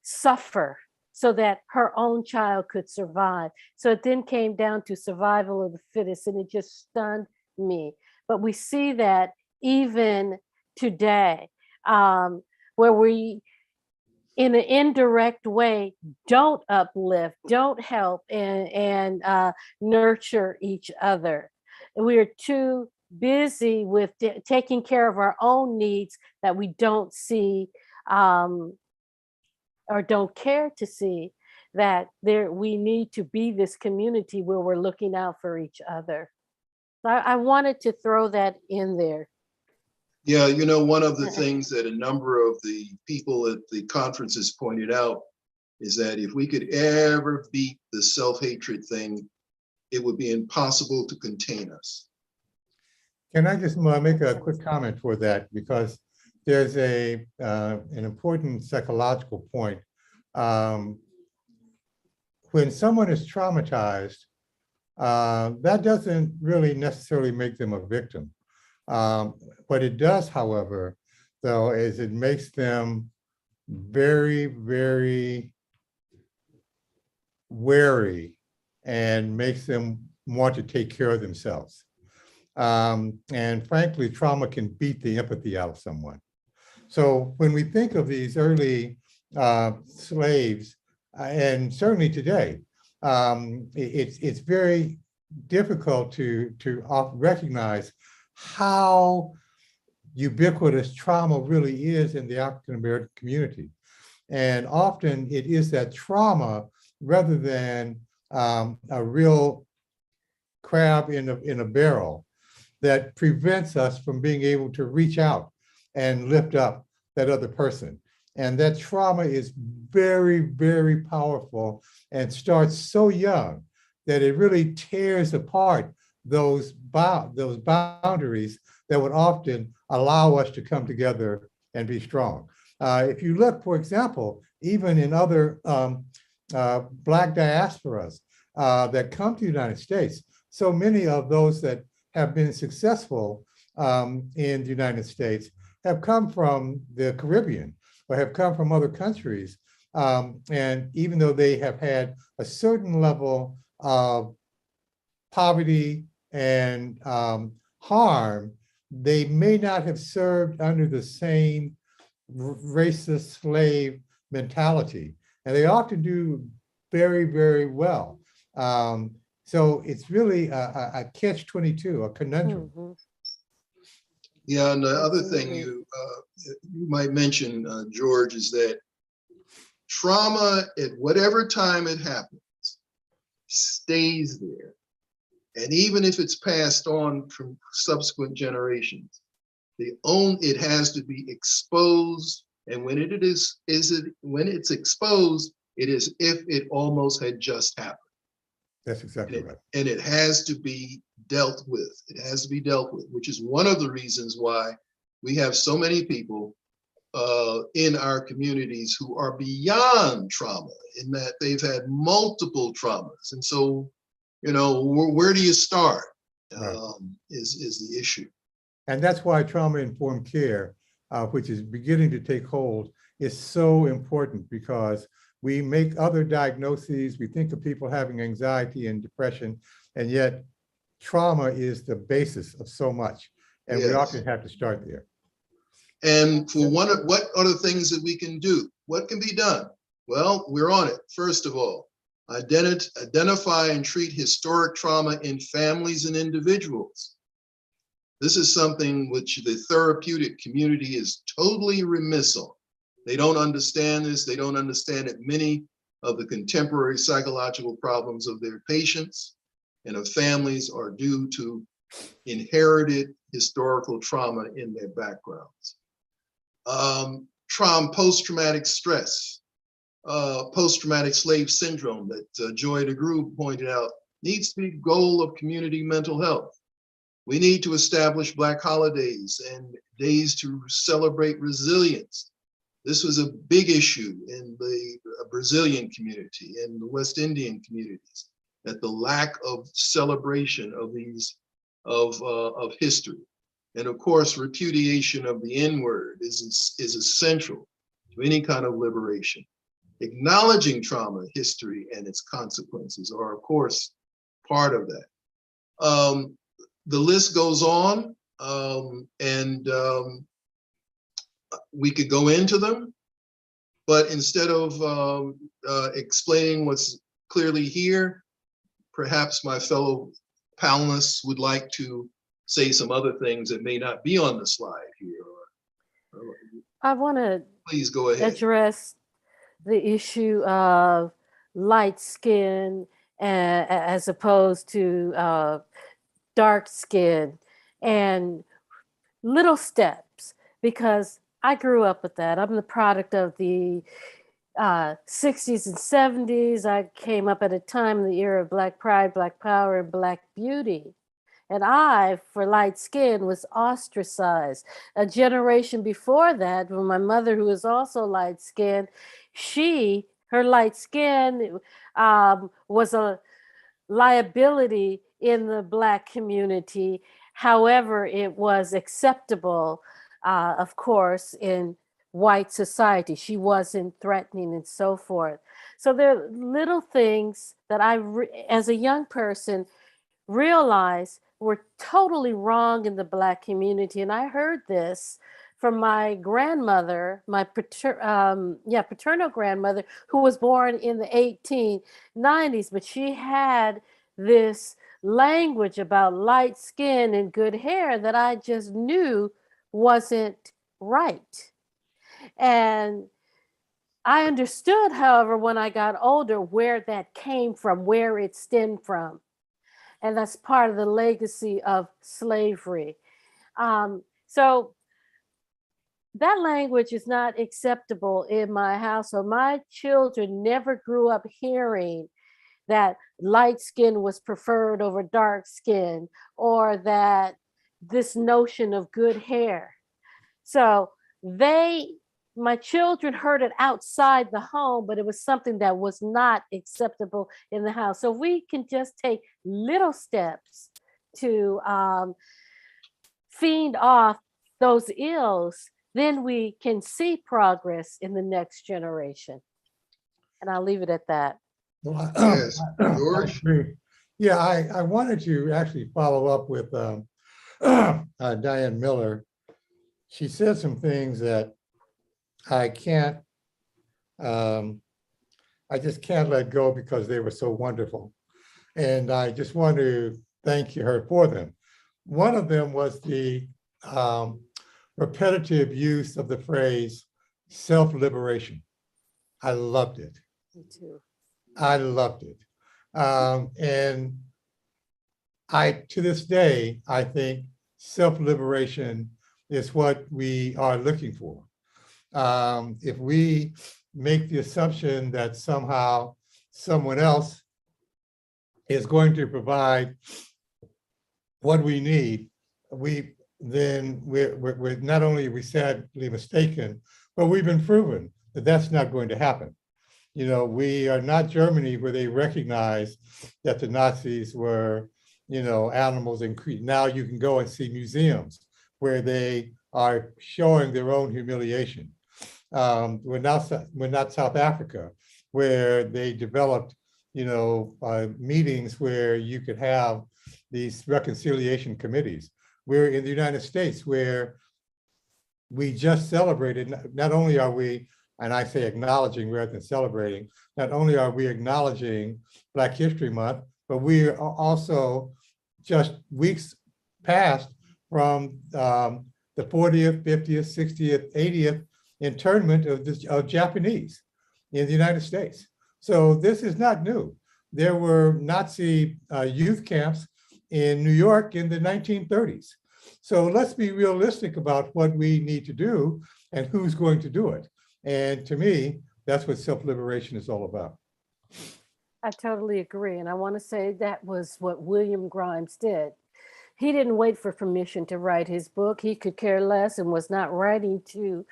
suffer so that her own child could survive. So it then came down to survival of the fittest, and it just stunned me. But we see that even today, where we, in an indirect way, don't uplift, don't help, and nurture each other. And we are too busy with taking care of our own needs that we don't see or don't care to see that we need to be this community where we're looking out for each other. I wanted to throw that in there. Yeah, one of the things that a number of the people at the conferences pointed out is that if we could ever beat the self-hatred thing, it would be impossible to contain us. Can I just make a quick comment for that? Because there's an important psychological point. When someone is traumatized, that doesn't really necessarily make them a victim. What it does, however, though, is it makes them very, very wary and makes them want to take care of themselves. And frankly, trauma can beat the empathy out of someone. So when we think of these early slaves, and certainly today, it's very difficult to recognize how ubiquitous trauma really is in the African American community. And often it is that trauma rather than a real crab in a barrel that prevents us from being able to reach out and lift up that other person. And that trauma is very, very powerful and starts so young that it really tears apart those boundaries that would often allow us to come together and be strong. If you look, for example, even in other Black diasporas that come to the United States, so many of those that have been successful in the United States have come from the Caribbean or have come from other countries. And even though they have had a certain level of poverty and harm, they may not have served under the same racist slave mentality. And they often do very, very well. So it's really a catch-22, a conundrum. Mhm. Yeah, and the other thing Absolutely. you might mention, George, is that trauma at whatever time it happens stays there. And even if it's passed on from subsequent generations, it has to be exposed. And when when it's exposed, it is if it almost had just happened. That's exactly right. And it has to be dealt with. It has to be dealt with, which is one of the reasons why we have so many people in our communities who are beyond trauma, in that they've had multiple traumas. And so, where do you start Right. is the issue. And that's why trauma-informed care, which is beginning to take hold, is so important, because we make other diagnoses. We think of people having anxiety and depression, and yet trauma is the basis of so much. And we Yes. often have to start there. And for what are the things that we can do? What can be done? Well, we're on it. First of all, identify and treat historic trauma in families and individuals. This is something which the therapeutic community is totally remiss on. They don't understand this. They don't understand that many of the contemporary psychological problems of their patients and of families are due to inherited historical trauma in their backgrounds. Post-traumatic stress, post-traumatic slave syndrome that Joy DeGroot pointed out needs to be a goal of community mental health. We need to establish Black holidays and days to celebrate resilience. This was a big issue in the Brazilian community and the West Indian communities, that the lack of celebration of these, of history. And of course, repudiation of the N-word is essential to any kind of liberation. Acknowledging trauma, history, and its consequences are, of course, part of that. The list goes on, and we could go into them, but instead of explaining what's clearly here, perhaps my fellow panelists would like to say some other things that may not be on the slide here. I want to Please go ahead. address the issue of light skin as opposed to dark skin. And little steps, because I grew up with that. I'm the product of the 60s and 70s. I came up at a time in the era of Black pride, Black power, and Black beauty. And I, for light skin, was ostracized. A generation before that, when my mother, who was also light skinned, her light skin was a liability in the Black community. However, it was acceptable, of course, in white society. She wasn't threatening and so forth. So there are little things that as a young person, realized were totally wrong in the Black community. And I heard this from my grandmother, my paternal grandmother, who was born in the 1890s, but she had this language about light skin and good hair that I just knew wasn't right. And I understood, however, when I got older, where that came from, where it stemmed from. And that's part of the legacy of slavery. So that language is not acceptable in my household. My children never grew up hearing that light skin was preferred over dark skin, or that this notion of good hair. So my children heard it outside the home, but it was something that was not acceptable in the house. So we can just take little steps to fend off those ills, then we can see progress in the next generation. And I'll leave it at that. Well, Yes, I George? agree. Yeah, I wanted to actually follow up with Diane Miller. She said some things that I just can't let go because they were so wonderful. And I just want to thank her for them. One of them was the repetitive use of the phrase self-liberation. I loved it. Me too. I loved it. And to this day, I think self-liberation is what we are looking for. If we make the assumption that somehow someone else is going to provide what we need, we're not only are we sadly mistaken, but we've been proven that that's not going to happen. You know, we are not Germany, where they recognize that the Nazis were, animals and now you can go and see museums where they are showing their own humiliation. We're not South Africa, where they developed, meetings where you could have these reconciliation committees. We're in the United States, where we just celebrated, not only are we, and I say acknowledging rather than celebrating, not only are we acknowledging Black History Month, but we are also just weeks past from the 40th, 50th, 60th, 80th internment of Japanese in the United States. So this is not new. There were Nazi youth camps in New York in the 1930s. So let's be realistic about what we need to do and who's going to do it. And to me, that's what self-liberation is all about. I totally agree. And I want to say that was what William Grimes did. He didn't wait for permission to write his book. He could care less and was not writing to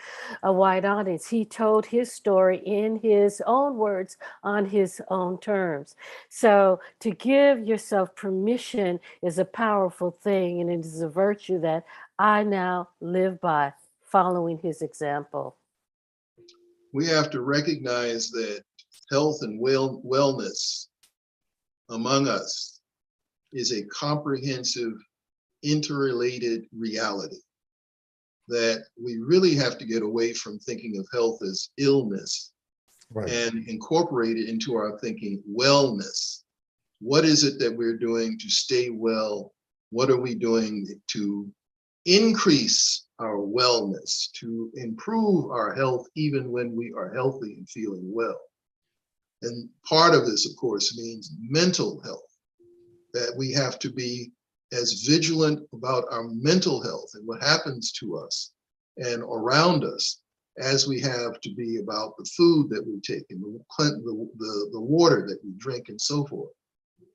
a wide audience. He told his story in his own words on his own terms. So to give yourself permission is a powerful thing, and it is a virtue that I now live by, following his example. We have to recognize that health and wellness among us is a comprehensive, interrelated reality, that we really have to get away from thinking of health as illness, right, and incorporate it into our thinking wellness. What is it that we're doing to stay well? What are we doing to increase our wellness, to improve our health even when we are healthy and feeling well? And part of this, of course, means mental health, that we have to be as vigilant about our mental health and what happens to us and around us as we have to be about the food that we take and the water that we drink and so forth.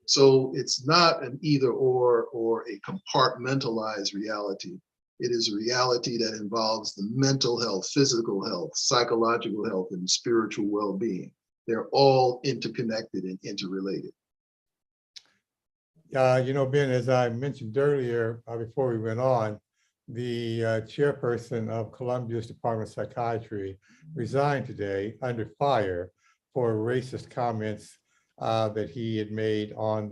So it's not an either or a compartmentalized reality. It is a reality that involves the mental health, physical health, psychological health, and spiritual well-being. They're all interconnected and interrelated. Ben, as I mentioned earlier, before we went on, the chairperson of Columbia's Department of Psychiatry resigned today under fire for racist comments that he had made on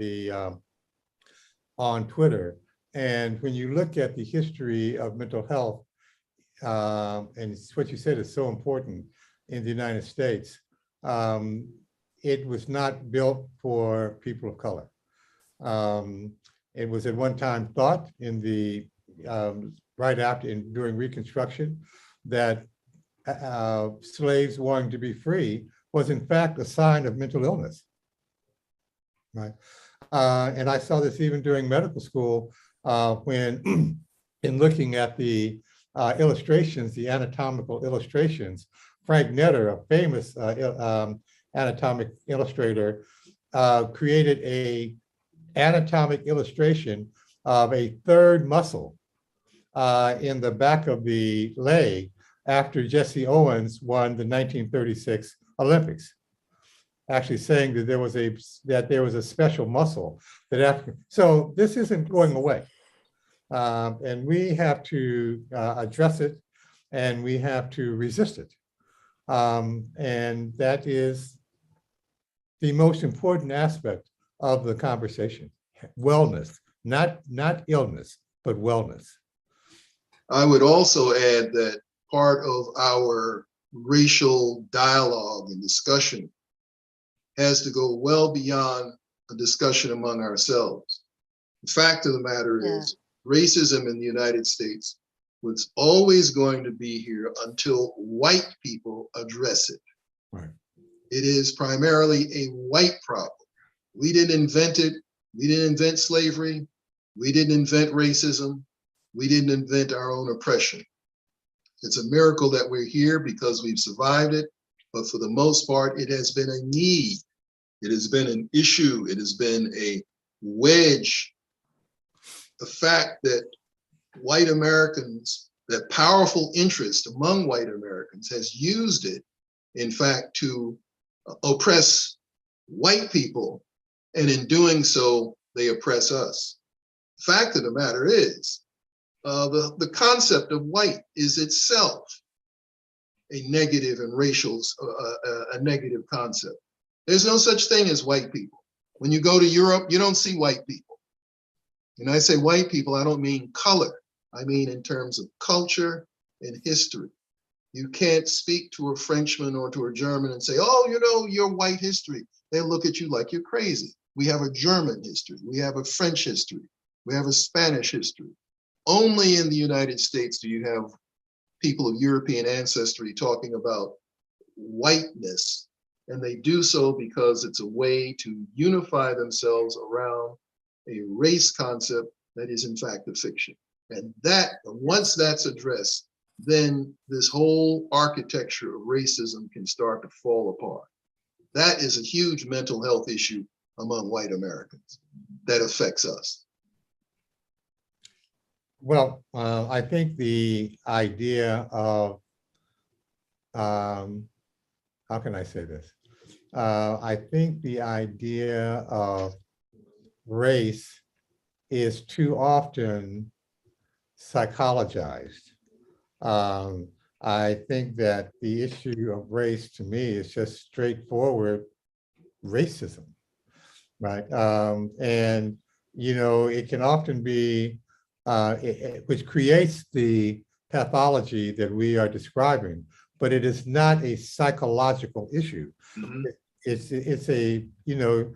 Twitter. And when you look at the history of mental health, and it's what you said is so important in the United States, it was not built for people of color. It was at one time thought in the right after and during Reconstruction that slaves wanting to be free was in fact a sign of mental illness, right? And I saw this even during medical school when in looking at the illustrations, the anatomical illustrations, Frank Netter, a famous anatomic illustrator, created a anatomic illustration of a third muscle in the back of the leg after Jesse Owens won the 1936 Olympics, actually saying that there was a special muscle that so this isn't going away, and we have to address it, and we have to resist it, and that is the most important aspect of the conversation. Wellness, not illness, but wellness. I would also add that part of our racial dialogue and discussion has to go well beyond a discussion among ourselves. The fact of the matter is, racism in the United States was always going to be here until white people address it. Right. It is primarily a white problem. We didn't invent it. We didn't invent slavery. We didn't invent racism. We didn't invent our own oppression. It's a miracle that we're here because we've survived it, but for the most part, it has been a need. It has been an issue. It has been a wedge. The fact that white Americans, that powerful interest among white Americans has used it, in fact, to oppress white people, and in doing so, they oppress us. The fact of the matter is, the concept of white is itself a negative and racial, a negative concept. There's no such thing as white people. When you go to Europe, you don't see white people. And I say white people, I don't mean color. I mean in terms of culture and history. You can't speak to a Frenchman or to a German and say, oh, you know, your white history. They'll look at you like you're crazy. We have a German history. We have a French history. We have a Spanish history. Only in the United States do you have people of European ancestry talking about whiteness. And they do so because it's a way to unify themselves around a race concept that is in fact a fiction. And that, once that's addressed, then this whole architecture of racism can start to fall apart. That is a huge mental health issue among white Americans that affects us. Well, I think the idea of, how can I say this? I think the idea of race is too often psychologized. I think that the issue of race to me is just straightforward racism, right? And, you know, it can often be, which creates the pathology that we are describing, but it is not a psychological issue. Mm-hmm. It's a, you know,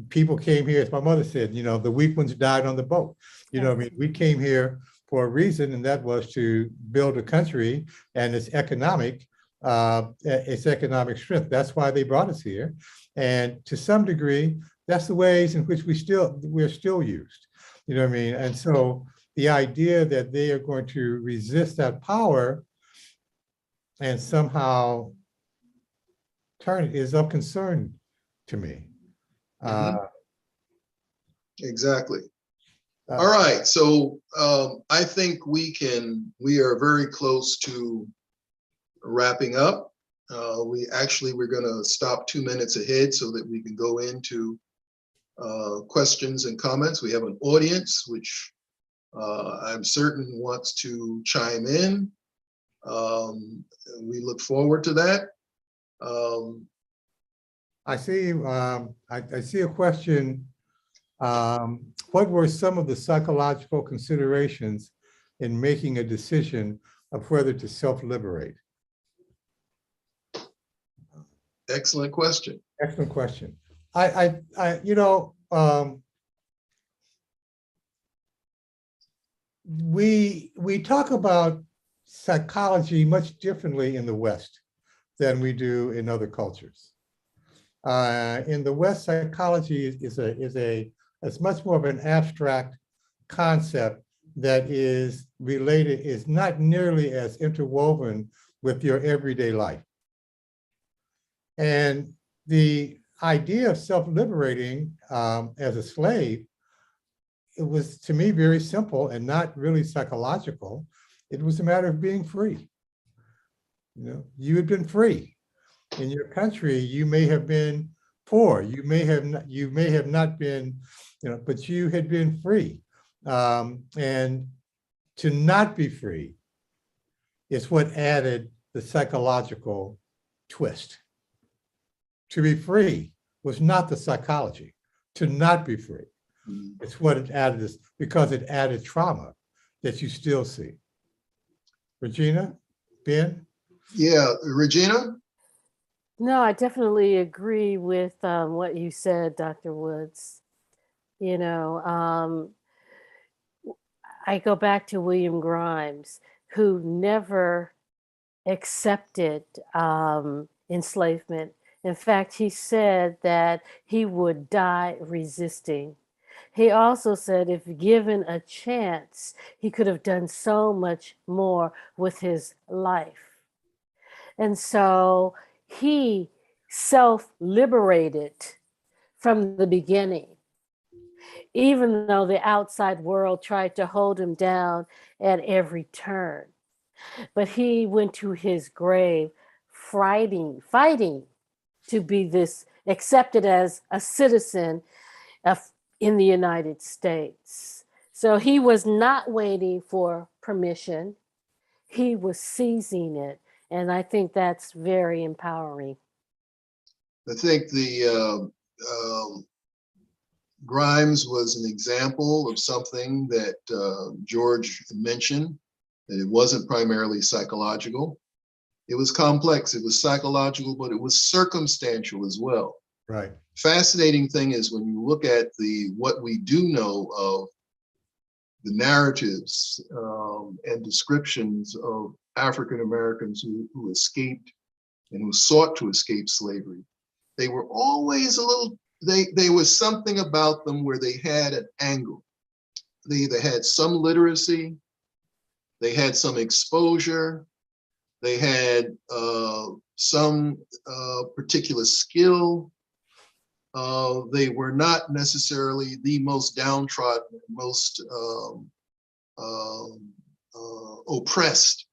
people came here, as my mother said, you know, the weak ones died on the boat. You know what I mean? We came here for a reason, and that was to build a country and its economic strength. That's why they brought us here. And to some degree, that's the ways in which we're still used. You know what I mean? And so the idea that they are going to resist that power and somehow turn it is of concern to me. Exactly. Uh, All right, so I think we are very close to wrapping up. We're gonna stop 2 minutes ahead so that we can go into questions and comments. We have an audience, which I'm certain wants to chime in. We look forward to that. I see a question. What were some of the psychological considerations in making a decision of whether to self-liberate? Excellent question. Excellent question. We talk about psychology much differently in the West than we do in other cultures. In the West, psychology is much more of an abstract concept that is not nearly as interwoven with your everyday life. And the idea of self-liberating as a slave, it was to me very simple and not really psychological. It was a matter of being free. You know, you had been free. In your country, you may have been poor. You may have not been, but you had been free. And to not be free is what added the psychological twist. To be free was not the psychology. To not be free, it's what it added, this because it added trauma that you still see. Regina, Ben? Yeah, Regina? No, I definitely agree with what you said, Dr. Woods. I go back to William Grimes, who never accepted enslavement. In fact, he said that he would die resisting. He also said if given a chance, he could have done so much more with his life. And so he self-liberated from the beginning, even though the outside world tried to hold him down at every turn. But he went to his grave fighting to be accepted as a citizen in the United States. So he was not waiting for permission. He was seizing it. And I think that's very empowering. I think Grimes was an example of something that George mentioned, that it wasn't primarily psychological. It was complex, it was psychological, but it was circumstantial as well. Right. Fascinating thing is when you look at what we do know of the narratives and descriptions of African Americans who escaped and who sought to escape slavery, they were always there was something about them where they had an angle. They either had some literacy, they had some exposure, they had some particular skill. They were not necessarily the most downtrodden, most oppressed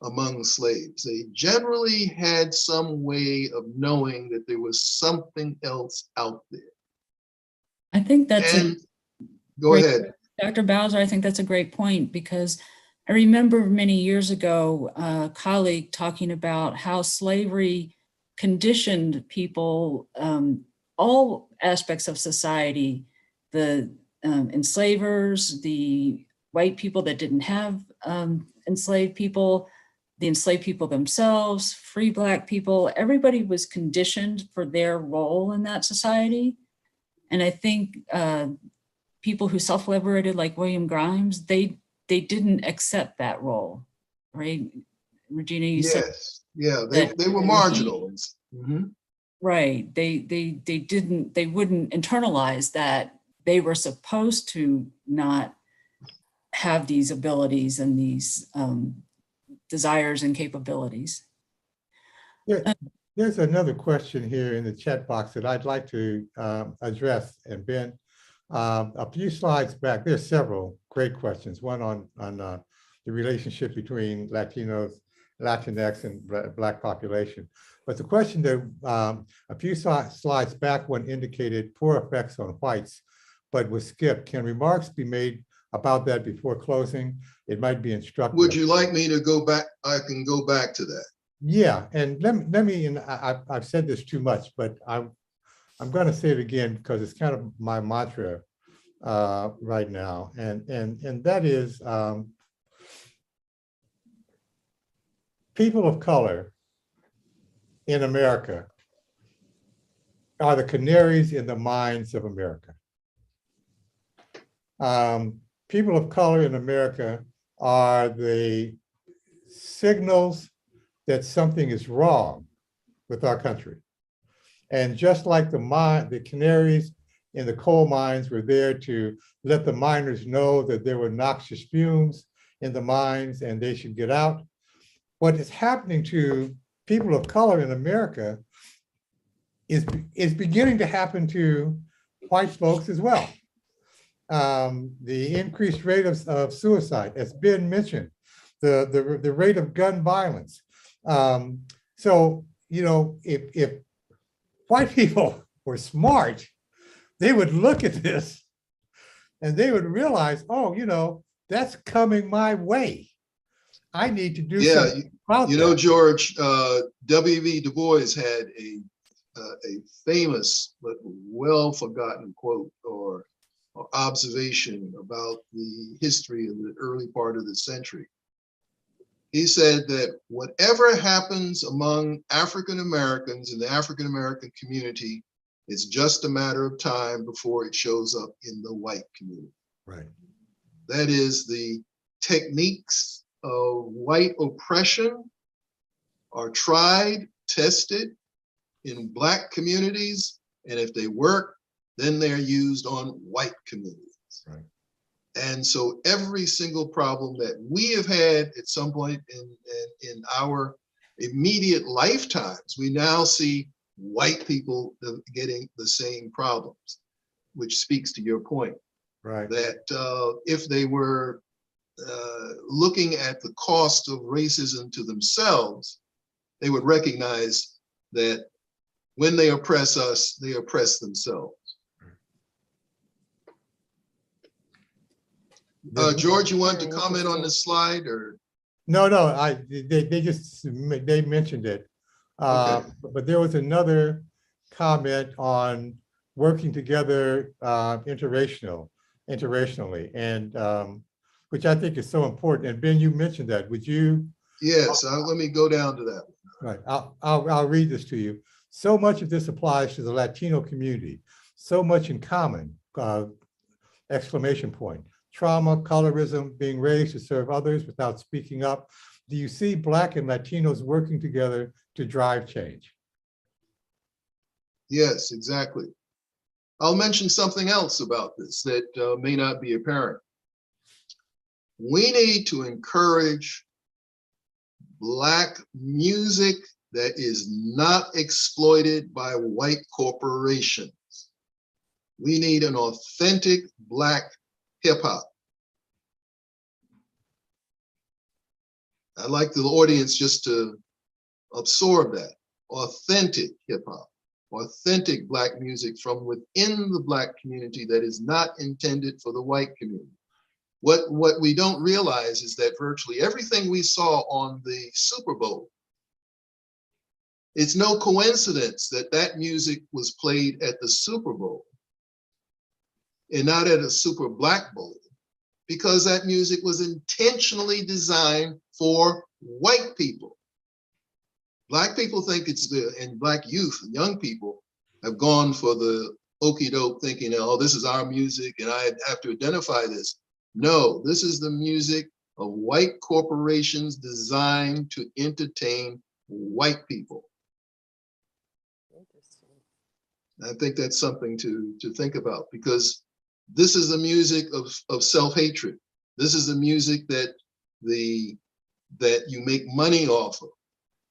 among slaves. They generally had some way of knowing that there was something else out there. I think that's go ahead. Dr. Bowser, I think that's a great point, because I remember many years ago, a colleague talking about how slavery conditioned people, all aspects of society, the enslavers, the white people that didn't have enslaved people, the enslaved people themselves, free Black people, everybody was conditioned for their role in that society. And I think people who self-liberated like William Grimes, they didn't accept that role, right? Regina, you said. Yes, yeah, they were marginal. Right, they wouldn't internalize that they were supposed to not have these abilities and these desires and capabilities. There's another question here in the chat box that I'd like to address. And Ben, a few slides back, there's several great questions. One on the relationship between Latinos, Latinx, and Black population. But the question that a few slides back one indicated poor effects on whites, but was skipped. Can remarks be made about that before closing? It might be instructive. Would you like me to go back? I can go back to that. Yeah, and let me, and I've said this too much, but I'm going to say it again because it's kind of my mantra right now, and that is people of color in America are the canaries in the mines of America. People of color in America are the signals that something is wrong with our country. And just like the canaries in the coal mines were there to let the miners know that there were noxious fumes in the mines and they should get out, what is happening to people of color in America is beginning to happen to white folks as well. The increased rate of suicide, as Ben mentioned, the rate of gun violence. So, you know, if white people were smart, they would look at this and they would realize, oh, you know, that's coming my way. I need to do something about that. You know, George, W.B. Du Bois had a famous but well forgotten quote or observation about the history of the early part of the century. He said that whatever happens among African Americans in the African American community, it's just a matter of time before it shows up in the white community. Right. That is, the techniques of white oppression are tried, tested in Black communities, and if they work, then they're used on white communities. Right. And so every single problem that we have had at some point in our immediate lifetimes, we now see white people getting the same problems, which speaks to your point. Right. That if they were looking at the cost of racism to themselves, they would recognize that when they oppress us, they oppress themselves. George, you want to comment on this slide, or? No, they mentioned it. Okay. But there was another comment on working together interracially, and which I think is so important. And Ben, you mentioned that. Would you? Yes, let me go down to that one. Right, I'll read this to you. So much of this applies to the Latino community. So much in common, exclamation point. Trauma, colorism, being raised to serve others without speaking up. Do you see Black and Latinos working together to drive change? Yes, exactly. I'll mention something else about this that may not be apparent. We need to encourage Black music that is not exploited by white corporations. We need an authentic Black hip hop. I'd like the audience just to absorb that. Authentic hip hop, authentic Black music from within the Black community that is not intended for the white community. What we don't realize is that virtually everything we saw on the Super Bowl, it's no coincidence that that music was played at the Super Bowl and not at a Super Black Bowl, because that music was intentionally designed for white people. Black people think and Black youth, young people, have gone for the okie doke thinking, oh, this is our music and I have to identify this. No, this is the music of white corporations designed to entertain white people. I think that's something to think about, because This is the music of self-hatred. This is the music that you make money off of.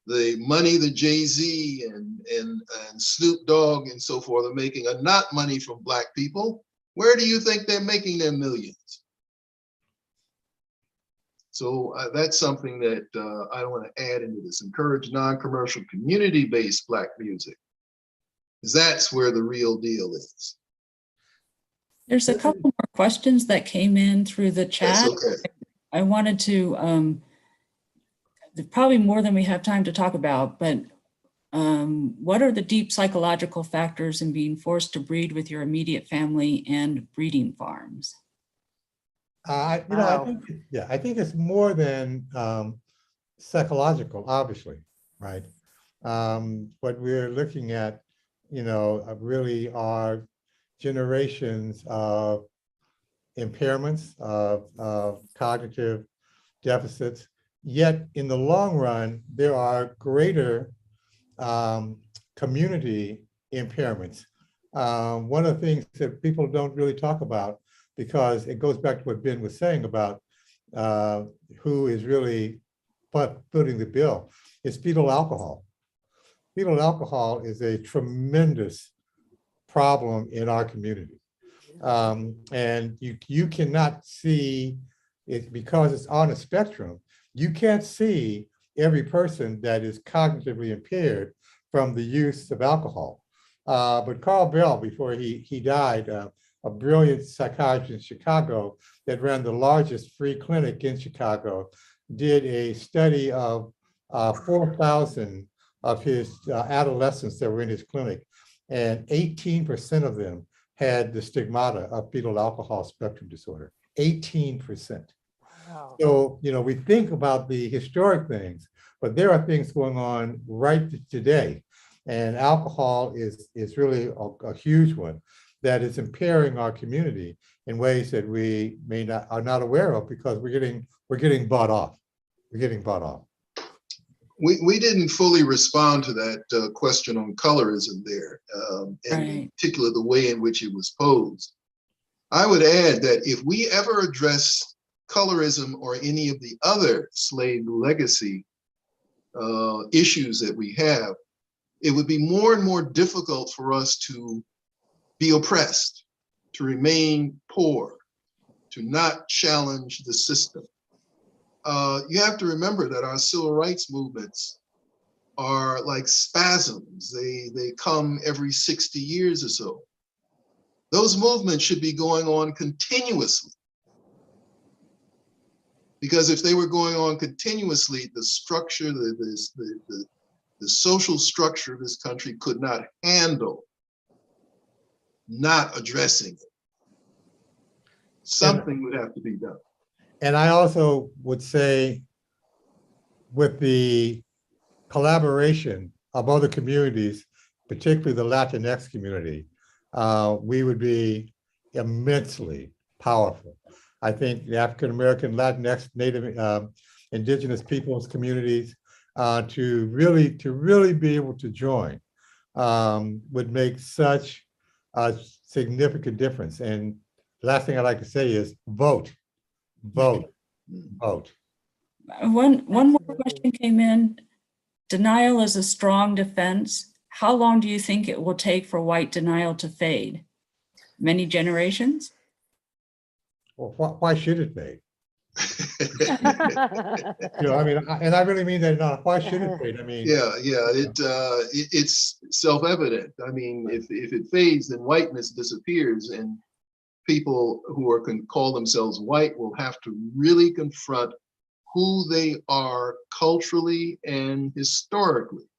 The money that Jay-Z and Snoop Dogg and so forth are making are not money from Black people. Where do you think they're making their millions? So that's something that I want to add into this. Encourage non-commercial community-based Black music, because that's where the real deal is. There's a couple more questions that came in through the chat. That's okay. I wanted to, probably more than we have time to talk about, but what are the deep psychological factors in being forced to breed with your immediate family and breeding farms? I think it's more than psychological, obviously, right? What we're looking at, really are generations of impairments, of cognitive deficits. Yet in the long run, there are greater community impairments. One of the things that people don't really talk about, because it goes back to what Ben was saying about who is really footing the bill, is fetal alcohol. Fetal alcohol is a tremendous problem in our community. And you cannot see it because it's on a spectrum. You can't see every person that is cognitively impaired from the use of alcohol. But Carl Bell, before he died, a brilliant psychiatrist in Chicago that ran the largest free clinic in Chicago, did a study of 4,000 of his adolescents that were in his clinic, and 18% of them had the stigmata of fetal alcohol spectrum disorder, 18%. Wow. So, we think about the historic things, but there are things going on right today. And alcohol is really a huge one that is impairing our community in ways that we are not aware of, because we're getting bought off. We're getting bought off. We didn't fully respond to that question on colorism there, and in particular the way in which it was posed. I would add that if we ever address colorism or any of the other slave legacy issues that we have, it would be more and more difficult for us to be oppressed, to remain poor, to not challenge the system. You have to remember that our civil rights movements are like spasms. They come every 60 years or so. Those movements should be going on continuously. Because if they were going on continuously, the structure, the social structure of this country could not handle not addressing it. Something would have to be done. And I also would say, with the collaboration of other communities, particularly the Latinx community, we would be immensely powerful. I think the African American, Latinx, Native, Indigenous peoples communities, to really be able to join would make such a significant difference. And last thing I'd like to say is vote. One more question came in. Denial is a strong defense. How long do you think it will take for white denial to fade? Many generations? Well, why should it fade? And I really mean that. Why should it fade? It's self-evident. I mean, if it fades, then whiteness disappears, and people who call themselves white will have to really confront who they are culturally and historically.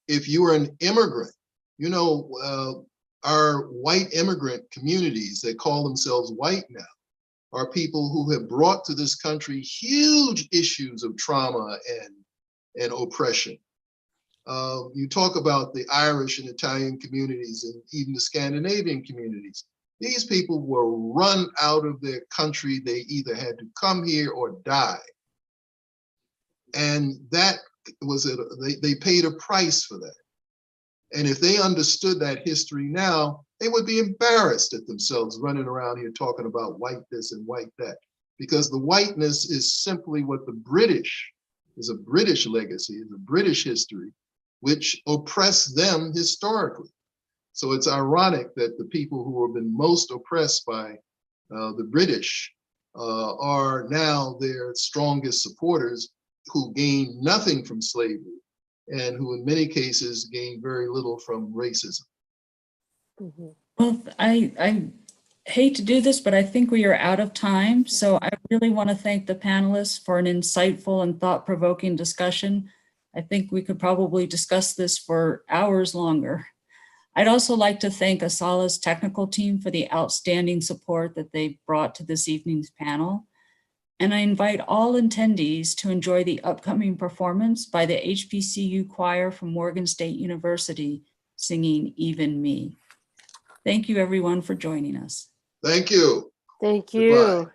If you are an immigrant, our white immigrant communities that call themselves white now are people who have brought to this country huge issues of trauma and oppression. You talk about the Irish and Italian communities and even the Scandinavian communities. These people were run out of their country. They either had to come here or die. And that was they paid a price for that. And if they understood that history now, they would be embarrassed at themselves running around here talking about white this and white that, because the whiteness is simply what the British, is a British legacy, is a British history, which oppressed them historically. So it's ironic that the people who have been most oppressed by the British are now their strongest supporters, who gained nothing from slavery and who in many cases gained very little from racism. Mhm. Well, I hate to do this, but I think we are out of time. So I really want to thank the panelists for an insightful and thought-provoking discussion. I think we could probably discuss this for hours longer. I'd also like to thank Asala's technical team for the outstanding support that they brought to this evening's panel. And I invite all attendees to enjoy the upcoming performance by the HBCU choir from Morgan State University singing Even Me. Thank you everyone for joining us. Thank you. Thank Goodbye. you.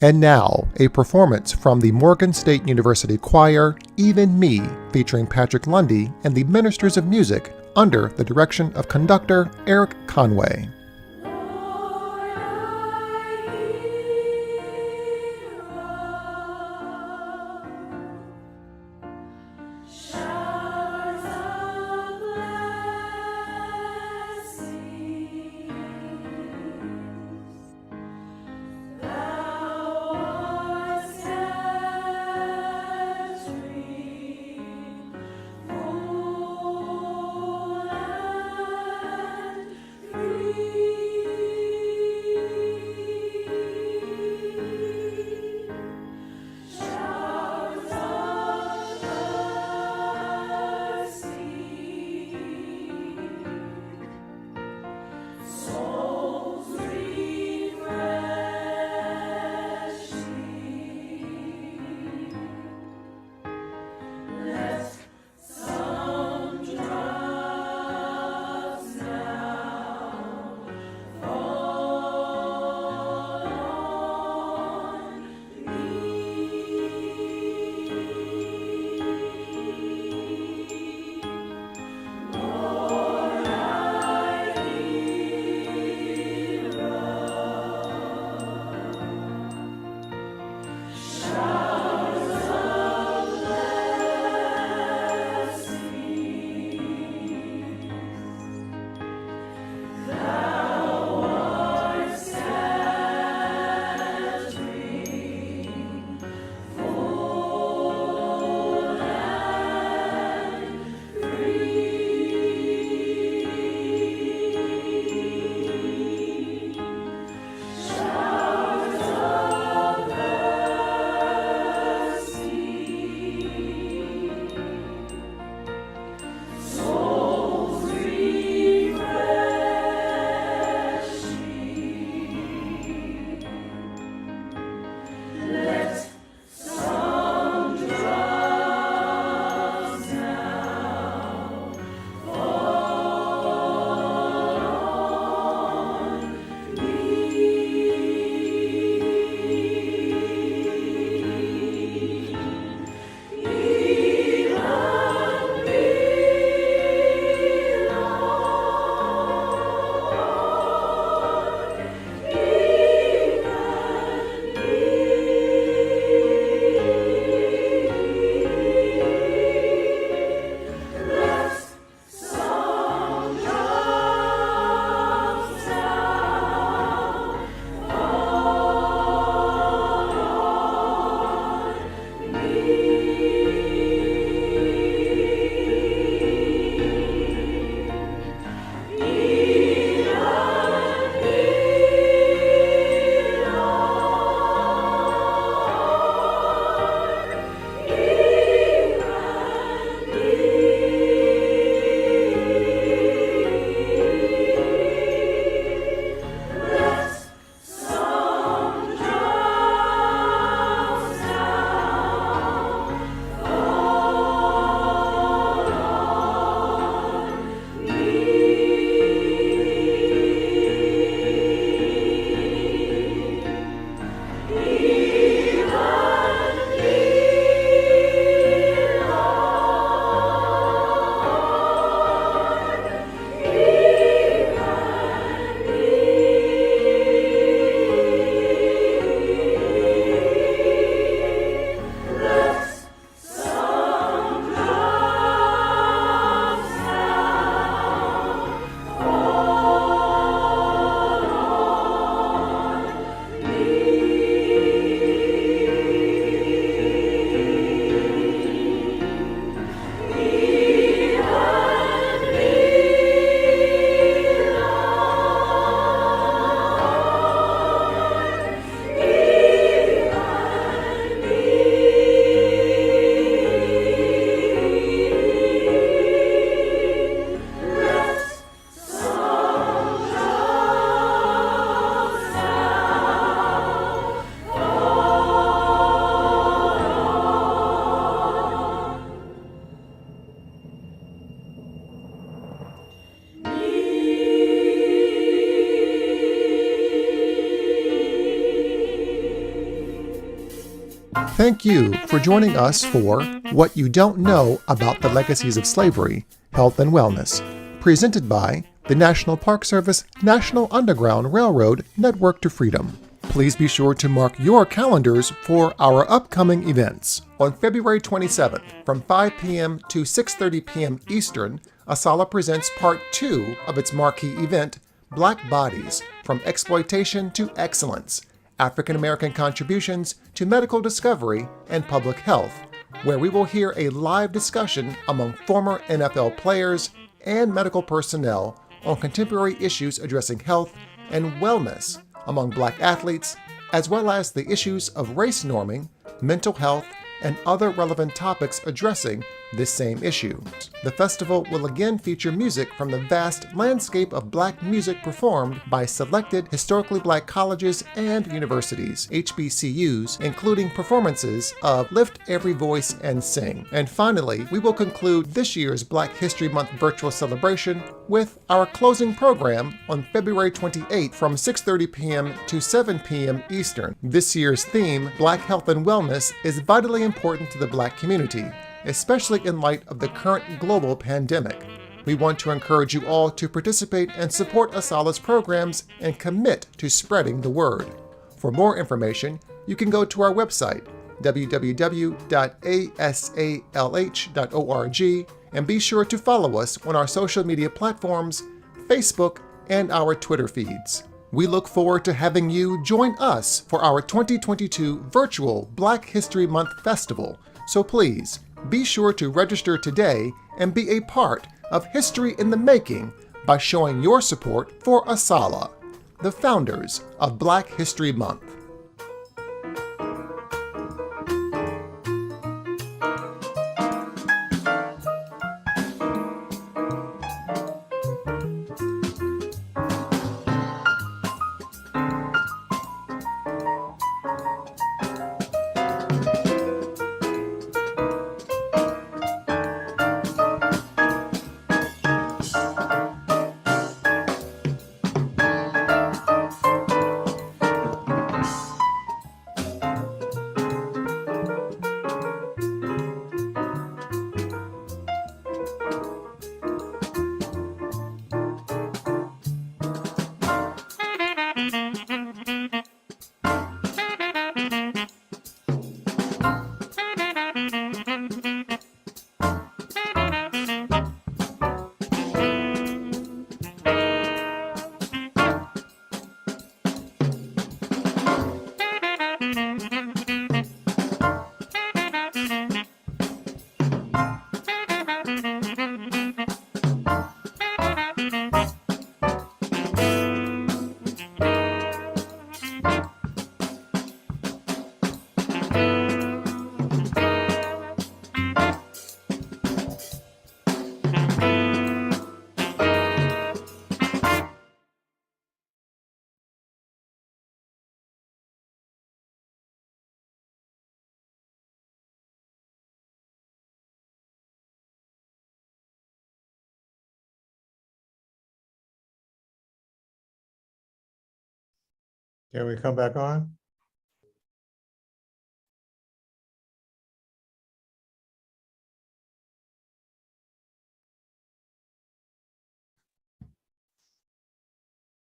And now, a performance from the Morgan State University Choir, Even Me, featuring Patrick Lundy and the Ministers of Music under the direction of conductor Eric Conway. Free. Thank you for joining us for What You Don't Know About the Legacies of Slavery, Health and Wellness, presented by the National Park Service National Underground Railroad Network to Freedom. Please be sure to mark your calendars for our upcoming events. On February 27th, from 5 p.m. to 6:30 p.m. Eastern, ASALA presents Part 2 of its marquee event, Black Bodies, From Exploitation to Excellence, African American Contributions to Medical Discovery and Public Health, where we will hear a live discussion among former NFL players and medical personnel on contemporary issues addressing health and wellness among Black athletes, as well as the issues of race norming, mental health, and other relevant topics addressing this same issue. The festival will again feature music from the vast landscape of Black music performed by selected historically Black colleges and universities, HBCUs, including performances of Lift Every Voice and Sing. And finally, we will conclude this year's Black History Month virtual celebration with our closing program on February 28th from 6:30 p.m. to 7 p.m. Eastern. This year's theme, Black Health and Wellness, is vitally important to the Black community, especially in light of the current global pandemic. We want to encourage you all to participate and support ASALA's programs and commit to spreading the word. For more information, you can go to our website, www.asalh.org, and be sure to follow us on our social media platforms, Facebook, and our Twitter feeds. We look forward to having you join us for our 2022 virtual Black History Month Festival, so please be sure to register today and be a part of history in the making by showing your support for ASALA, the founders of Black History Month. Can we come back on?